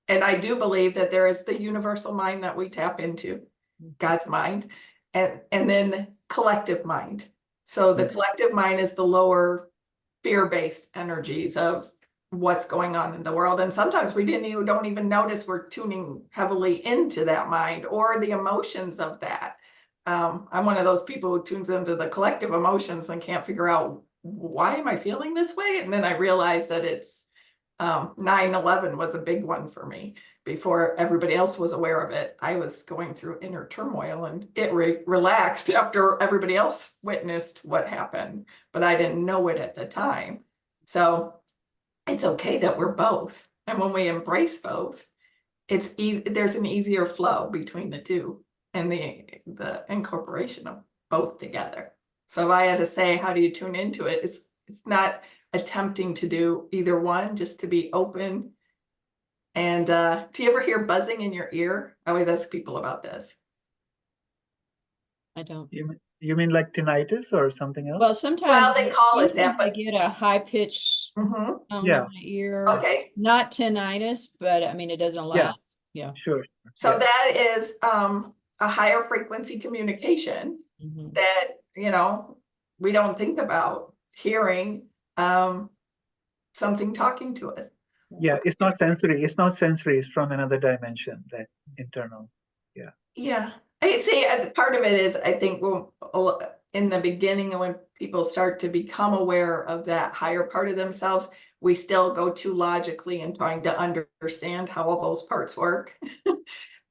I do believe that there is the universal mind that we tap into, God's mind, and then collective mind. So the collective mind is the lower fear-based energies of what's going on in the world. And sometimes we don't even notice we're tuning heavily into that mind or the emotions of that. I'm one of those people who tunes into the collective emotions and can't figure out, why am I feeling this way? And then I realized that it's 9/11 was a big one for me. Before everybody else was aware of it, I was going through inner turmoil, and it relaxed after everybody else witnessed what happened, but I didn't know it at the time. So it's okay that we're both. And when we embrace both, it's easy. There's an easier flow between the two and the incorporation of both together. So if I had to say, how do you tune into it? It's not attempting to do either one, just to be open. And do you ever hear buzzing in your ear? I always ask people about this. I don't. You mean like tinnitus or something else? Well, sometimes Well, they call it that, I but get a high pitched tone in Yeah. my ear. okay. Not tinnitus, but I mean, it doesn't last. Yeah. Sure. So Yeah. that is a higher frequency communication Mhm. that, we don't think about hearing something talking to us. Yeah, it's not sensory. It's not sensory. It's from another dimension, that internal. Yeah. Yeah. I see, part of it is, I think, well, in the beginning and when people start to become aware of that higher part of themselves, we still go too logically in trying to understand how all those parts work.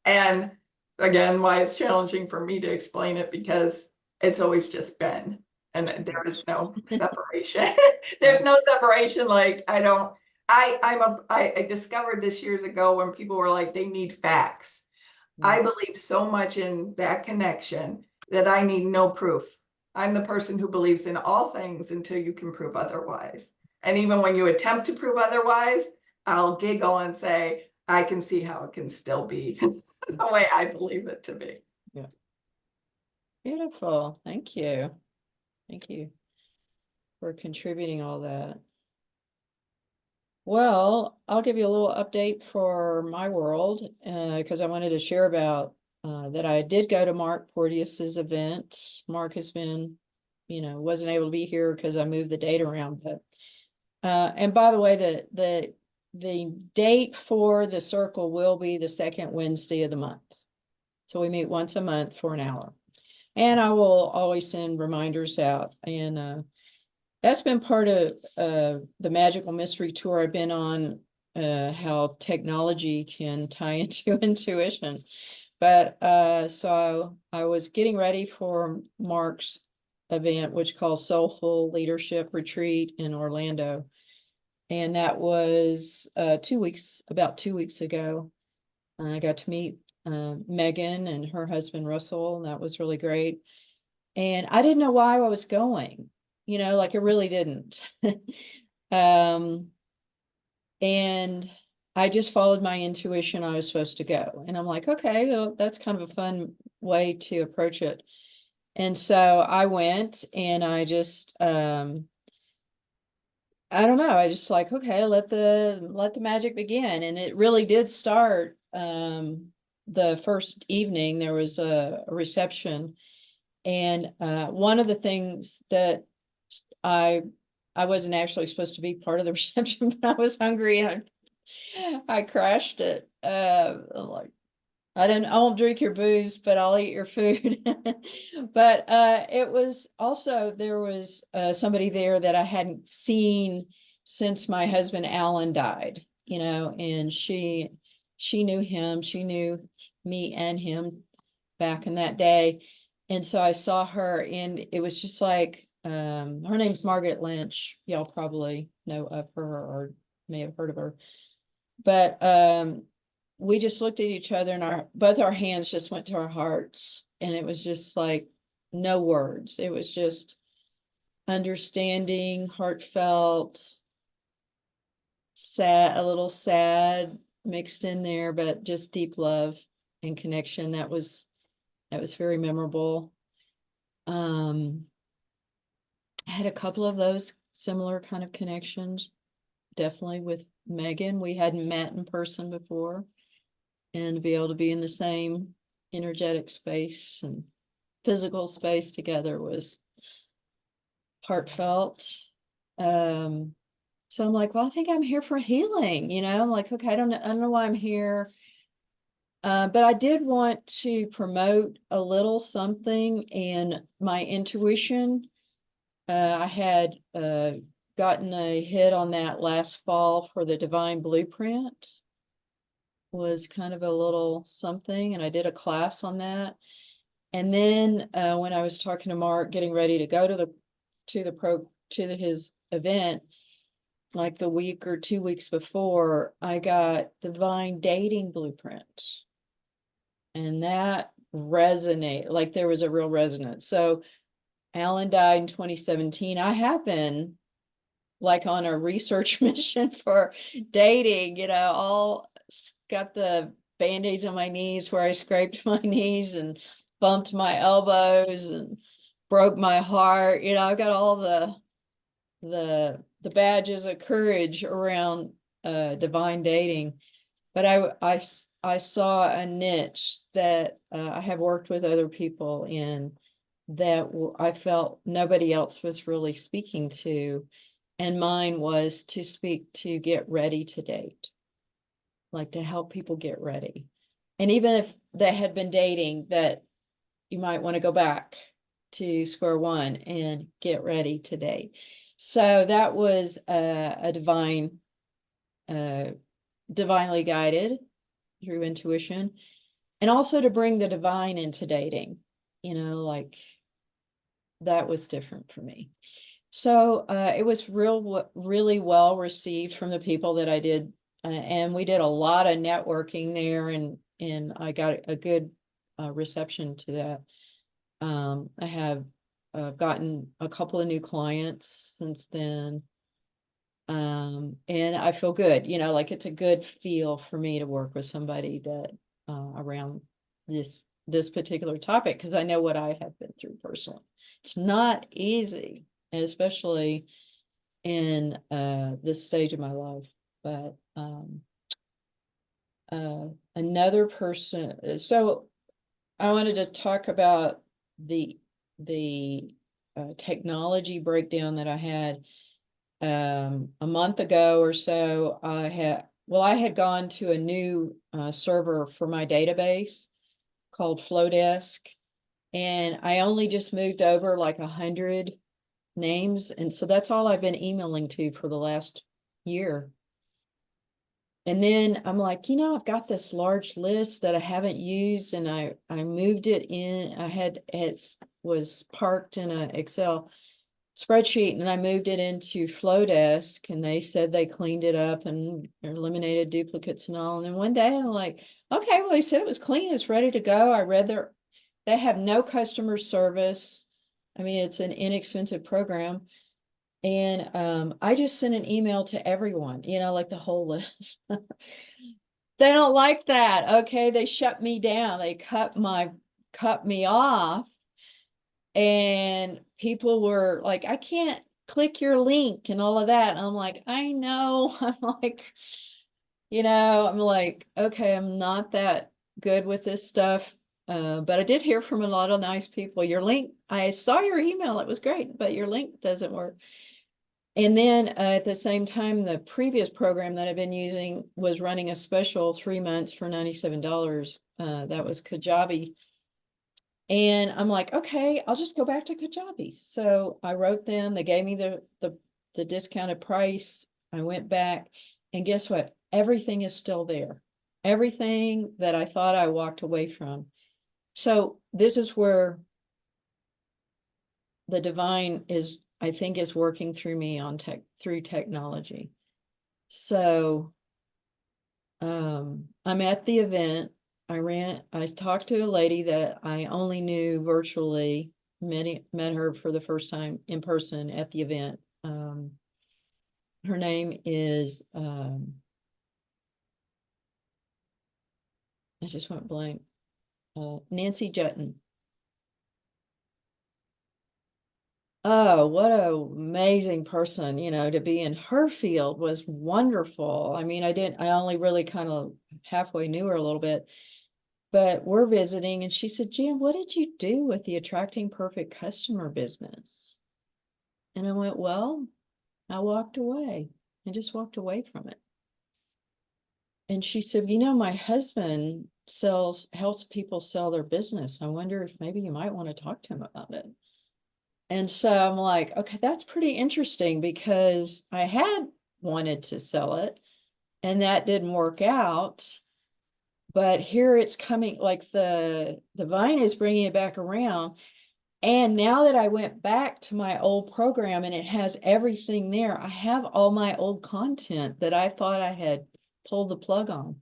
And again, why it's challenging for me to explain it, because it's always just been, and there is no separation. There's no separation. Like, I discovered this years ago when people were like, they need facts. I believe so much in that connection that I need no proof. I'm the person who believes in all things until you can prove otherwise. And even when you attempt to prove otherwise, I'll giggle and say, I can see how it can still be the way I believe it to be. Yeah. Beautiful. Thank you. Thank you for contributing all that. Well, I'll give you a little update for my world, because I wanted to share about that I did go to Mark Porteous's event. Mark has been, wasn't able to be here because I moved the date around, but and by the way, the date for the circle will be the second Wednesday of the month. So we meet once a month for an hour. And I will always send reminders out. And that's been part of the Magical Mystery Tour I've been on, how technology can tie into intuition. But so I was getting ready for Mark's event, which called Soulful Leadership Retreat in Orlando. And that was about 2 weeks ago. I got to meet Megan and her husband Russell, and that was really great. And I didn't know why I was going, like I really didn't. And I just followed my intuition. I was supposed to go. And I'm like, okay, well, that's kind of a fun way to approach it. And so I went, and I just I don't know. I just like, okay, let the magic begin. And it really did start. The first evening there was a reception, and one of the things that I wasn't actually supposed to be part of the reception, but I was hungry and I crashed it. I'm like, I won't drink your booze, but I'll eat your food. But it was also, there was somebody there that I hadn't seen since my husband Alan died, and she knew him, she knew me and him back in that day. And so I saw her, and it was just like, her name's Margaret Lynch. Y'all probably know of her or may have heard of her. But we just looked at each other, and both our hands just went to our hearts, and it was just like no words. It was just understanding, heartfelt, sad, a little sad mixed in there, but just deep love and connection. That was very memorable. I had a couple of those similar kind of connections, definitely with Megan. We hadn't met in person before. And to be able to be in the same energetic space and physical space together was heartfelt. So I'm like, well, I think I'm here for healing, I'm like, okay, I don't know why I'm here. But I did want to promote a little something, and my intuition. I had gotten a hit on that last fall for the Divine Blueprint. Was kind of a little something, and I did a class on that. And then when I was talking to Mark, getting ready to go to his event, like the week or 2 weeks before, I got Divine Dating Blueprint, and that resonated. Like there was a real resonance. So Alan died in 2017. I have been like on a research mission for dating, all got the band-aids on my knees where I scraped my knees and bumped my elbows and broke my heart. I've got all the badges of courage around divine dating. But I saw a niche that I have worked with other people in that I felt nobody else was really speaking to. And mine was to speak to get ready to date, like to help people get ready. And even if they had been dating, that you might want to go back to square one and get ready today. So that was a divinely guided through intuition, and also to bring the divine into dating, like that was different for me. So it was really well received from the people that I did, and we did a lot of networking there, and I got a good reception to that. I have gotten a couple of new clients since then. And I feel good, like it's a good feel for me to work with somebody that around this particular topic, because I know what I have been through personally. It's not easy, especially in this stage of my life. But another person, so I wanted to talk about the technology breakdown that I had a month ago or so. I had gone to a new server for my database called Flowdesk, and I only just moved over like 100 names, and so that's all I've been emailing to for the last year. And then I'm like, I've got this large list that I haven't used, and I moved it in. It was parked in an Excel spreadsheet, and I moved it into Flowdesk, and they said they cleaned it up and eliminated duplicates and all. And then one day I'm like, okay, well, they said it was clean, it's ready to go. I read they have no customer service. I mean, it's an inexpensive program. And I just sent an email to everyone, like the whole list. They don't like that. Okay, they shut me down. They cut me off. And people were like, I can't click your link and all of that. And I'm like, I know. I'm like, okay, I'm not that good with this stuff. But I did hear from a lot of nice people. Your link, I saw your email, it was great, but your link doesn't work. And then at the same time, the previous program that I've been using was running a special 3 months for $97. That was Kajabi. And I'm like, okay, I'll just go back to Kajabi. So I wrote them, they gave me the discounted price. I went back, and guess what? Everything is still there. Everything that I thought I walked away from. So this is where the divine is, I think, is working through me through technology. So I'm at the event. I talked to a lady that I only knew virtually, met her for the first time in person at the event. Her name is, I just went blank, Nancy Jutton. Oh, what an amazing person, to be in her field was wonderful. I mean, I only really kind of halfway knew her a little bit. But we're visiting, and she said, Jan, what did you do with the Attracting Perfect Customer business? And I went, well, I walked away. I just walked away from it. And she said, my husband helps people sell their business. I wonder if maybe you might want to talk to him about it. And so I'm like, okay, that's pretty interesting, because I had wanted to sell it and that didn't work out. But here it's coming, like the divine is bringing it back around. And now that I went back to my old program and it has everything there, I have all my old content that I thought I had pulled the plug on.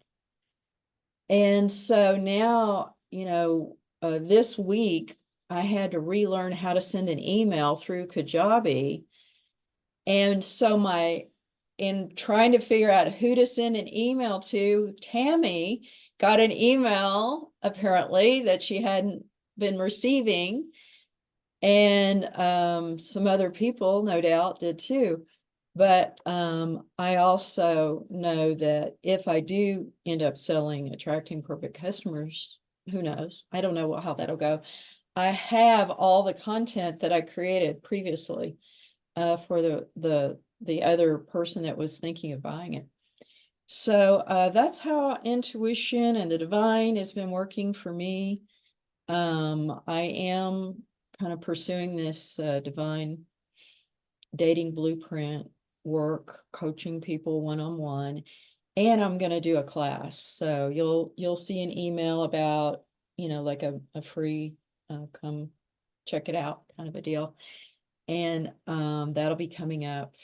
And so now, this week I had to relearn how to send an email through Kajabi. And so in trying to figure out who to send an email to, Tammy got an email apparently that she hadn't been receiving, and some other people no doubt did too. But I also know that if I do end up attracting perfect customers, who knows? I don't know how that'll go. I have all the content that I created previously for the other person that was thinking of buying it. So that's how intuition and the divine has been working for me. I am kind of pursuing this divine dating blueprint work, coaching people one-on-one, and I'm going to do a class. So you'll see an email about, like a free come check it out kind of a deal. And that'll be coming up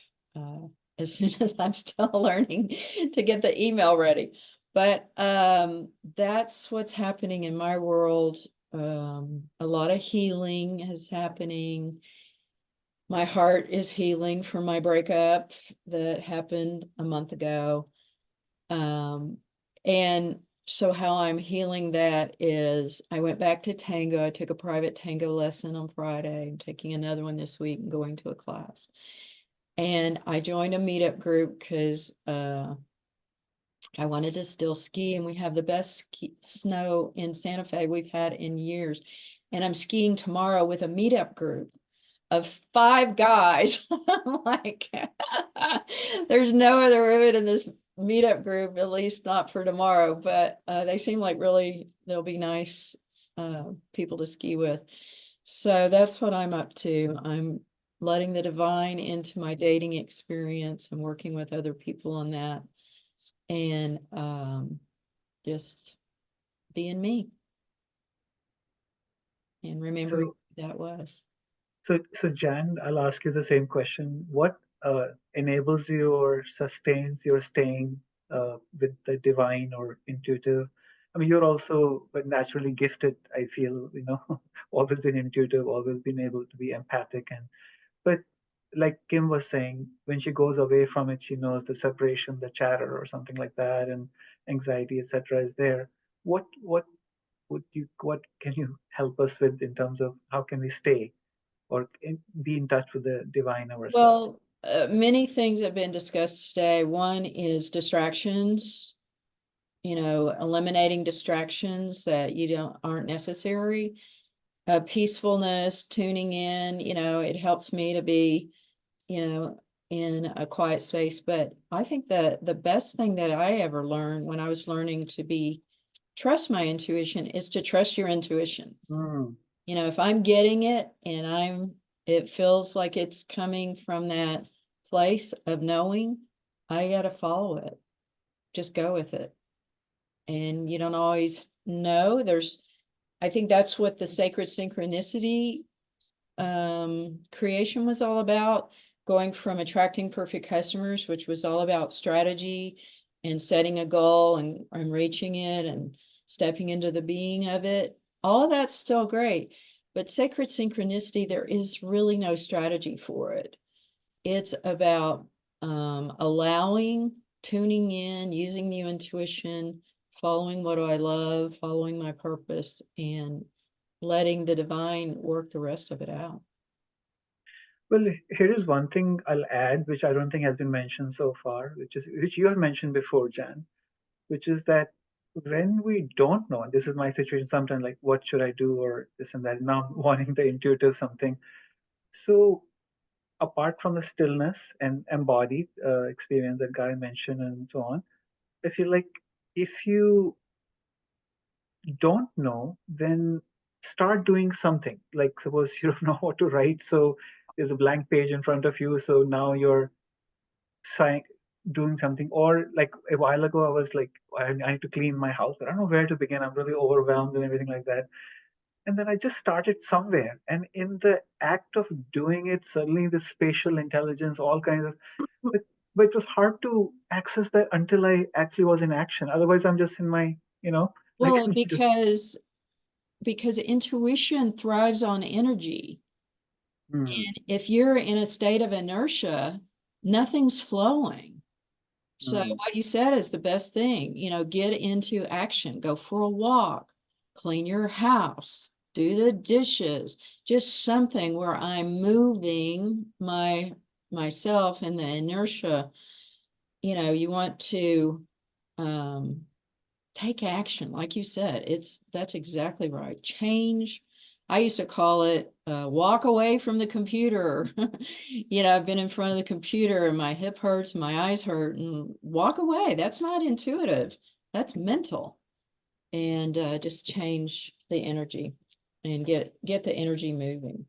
as soon as I'm still learning to get the email ready. But that's what's happening in my world. A lot of healing is happening. My heart is healing from my breakup that happened a month ago. And so how I'm healing that is I went back to tango. I took a private tango lesson on Friday. I'm taking another one this week and going to a class. And I joined a meetup group because I wanted to still ski, and we have the best snow in Santa Fe we've had in years. And I'm skiing tomorrow with a meetup group of 5 guys. I'm like, there's no other women in this meetup group, at least not for tomorrow, but they seem like they'll be nice people to ski with. So that's what I'm up to. I'm letting the divine into my dating experience and working with other people on that, and just being me and remembering who that was. So Jan, I'll ask you the same question. What enables you or sustains your staying with the divine or intuitive? I mean, you're also naturally gifted, I feel, always been intuitive, always been able to be empathic. But like Kim was saying, when she goes away from it, she knows the separation, the chatter or something like that, and anxiety, etc. is there. What can you help us with in terms of how can we stay or be in touch with the divine ourselves? Well, many things have been discussed today. One is distractions, eliminating distractions that aren't necessary. Peacefulness, tuning in, it helps me to be, in a quiet space. But I think that the best thing that I ever learned when I was learning to trust my intuition is to trust your intuition. Mm. If I'm getting it and it feels like it's coming from that place of knowing, I got to follow it. Just go with it. And you don't always know. I think that's what the Sacred Synchronicity creation was all about, going from attracting perfect customers, which was all about strategy and setting a goal and reaching it and stepping into the being of it. All of that's still great, but Sacred Synchronicity, there is really no strategy for it. It's about allowing, tuning in, using the intuition, following what I love, following my purpose, and letting the divine work the rest of it out. Well, here is one thing I'll add, which I don't think has been mentioned so far, which you have mentioned before, Jan, which is that when we don't know, and this is my situation sometimes, like what should I do or this and that, now I'm wanting the intuitive something. So apart from the stillness and embodied experience that Guy mentioned and so on, I feel like if you don't know, then start doing something. Like suppose you don't know what to write, so there's a blank page in front of you, so now you're doing something. Or like a while ago, I was like, I need to clean my house, but I don't know where to begin. I'm really overwhelmed and everything like that. And then I just started somewhere, and in the act of doing it, suddenly the spatial intelligence, all kinds of, but it was hard to access that until I actually was in action. Otherwise, I'm just in my, like. Well, because intuition thrives on energy. Hmm. And if you're in a state of inertia, nothing's flowing. So what you said is the best thing, get into action, go for a walk, clean your house, do the dishes, just something where I'm moving myself in the inertia. You want to take action. Like you said, that's exactly right. Change. I used to call it walk away from the computer. I've been in front of the computer and my hip hurts, my eyes hurt, and walk away. That's not intuitive. That's mental. And just change the energy. and get the energy moving.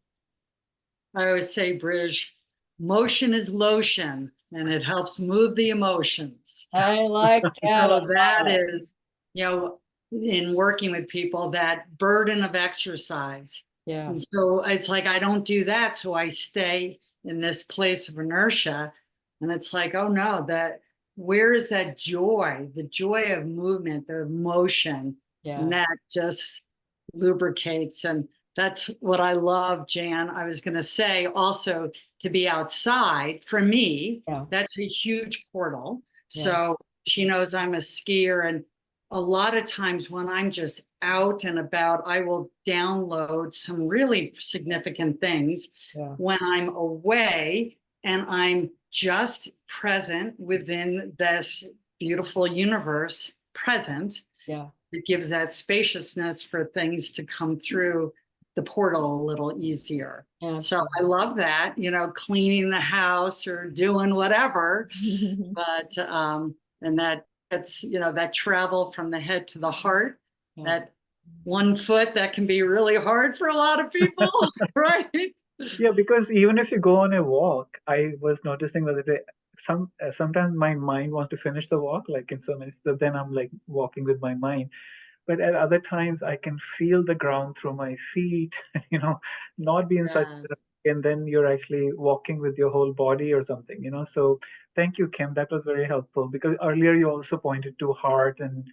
I always say, Bridge, motion is lotion and it helps move the emotions. I like that. So that is, in working with people, that burden of exercise. Yeah. And so it's like, I don't do that. So I stay in this place of inertia. And it's like, oh no, where is that joy? The joy of movement, the motion. Yeah. And that just lubricates. And that's what I love, Jan. I was going to say also, to be outside for me, that's a huge portal. So she knows I'm a skier, and a lot of times when I'm just out and about, I will download some really significant things. When I'm away and I'm just present within this beautiful universe, present. It gives that spaciousness for things to come through the portal a little easier. So I love that, cleaning the house or doing whatever, but and that's that travel from the head to the heart, that 1 foot, that can be really hard for a lot of people, right? Yeah, because even if you go on a walk, I was noticing the other day, sometimes my mind wants to finish the walk, like in so many, so then I'm like walking with my mind. But at other times I can feel the ground through my feet, not be in such, and then you're actually walking with your whole body or something, So thank you, Kim. That was very helpful, because earlier you also pointed to heart and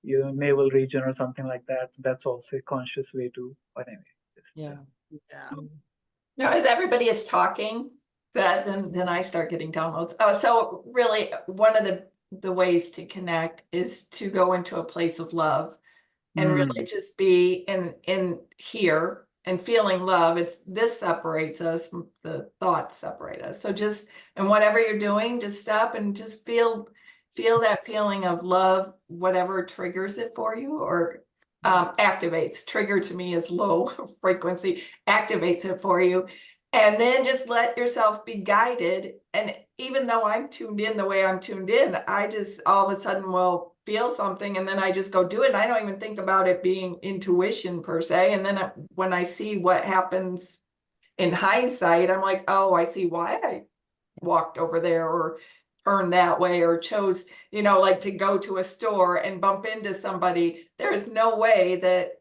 your navel region or something like that. That's also a conscious way to, but anyway, Now, as everybody is talking, then I start getting downloads. So really, one of the ways to connect is to go into a place of love, and really just be in here and feeling love. This separates us, the thoughts separate us. So just, and whatever you're doing, just stop and just feel that feeling of love, whatever triggers it for you, or activates. Trigger to me is low frequency, activates it for you. And then just let yourself be guided. And even though I'm tuned in the way I'm tuned in, I just all of a sudden will feel something, and then I just go do it. And I don't even think about it being intuition per se. And then when I see what happens in hindsight, I'm like, oh, I see why I walked over there or turned that way or chose, like to go to a store and bump into somebody. There is no way that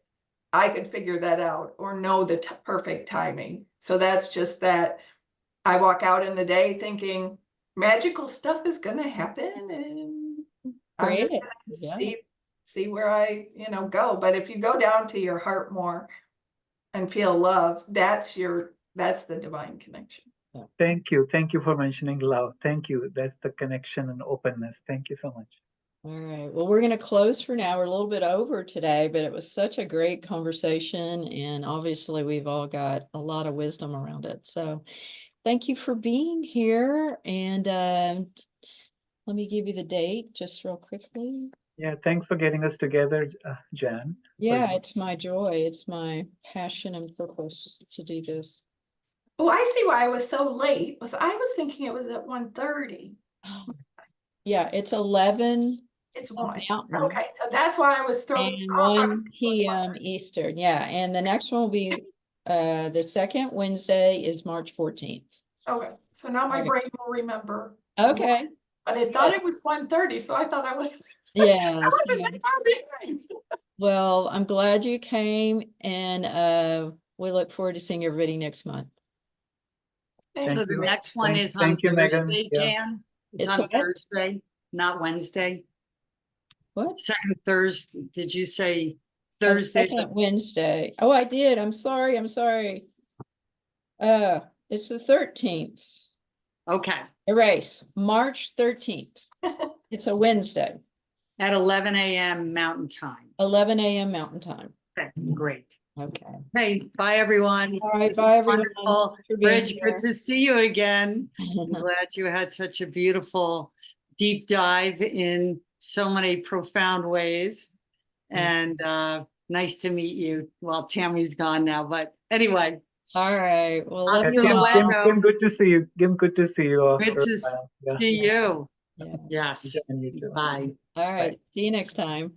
I could figure that out or know the perfect timing. So that's just that I walk out in the day thinking magical stuff is going to happen, and I'm just going to see where I, go. But if you go down to your heart more and feel love, that's the divine connection. Thank you. Thank you for mentioning love. Thank you. That's the connection and openness. Thank you so much. All right. Well, we're going to close for now. We're a little bit over today, but it was such a great conversation. And obviously, we've all got a lot of wisdom around it. So thank you for being here. And let me give you the date just real quickly. Yeah, thanks for getting us together, Jan. Yeah, it's my joy. It's my passion and purpose to do this. Oh, I see why I was so late. I was thinking it was at 1:30. Yeah, it's 11. It's 1. Mountain. Okay, so that's why I was thrown And off. 1 p.m. Eastern. Yeah, and the next one will be the second Wednesday is March 14th. Okay, so now my brain will remember. Okay. But I thought it was 1:30, so I thought I was. Yeah. I wasn't that far behind. Well, I'm glad you came, and we look forward to seeing everybody next month. So the next one is on Thank you, Megan. Thursday, Jan? It's on what? Thursday, not Wednesday. What? Second Thursday, did you say Thursday? Second Wednesday. Oh, I did. I'm sorry. It's the 13th. Okay. Erase. March 13th. It's a Wednesday. At 11 a.m. Mountain Time. 11 a.m. Mountain Time. Okay, great. Okay. Hey, bye everyone. All right, This bye is everyone. wonderful. Thanks for being Bridge, here. good to see you again. I'm glad you had such a beautiful deep dive in so many profound ways. And nice to meet you. Well, Tammy's gone now, but anyway. All right. Well, Hasta Kim, luego. good to see you. Kim, good to see you. Good to see you. Yeah. Yes. You too. Bye. All right. Bye. See you next time.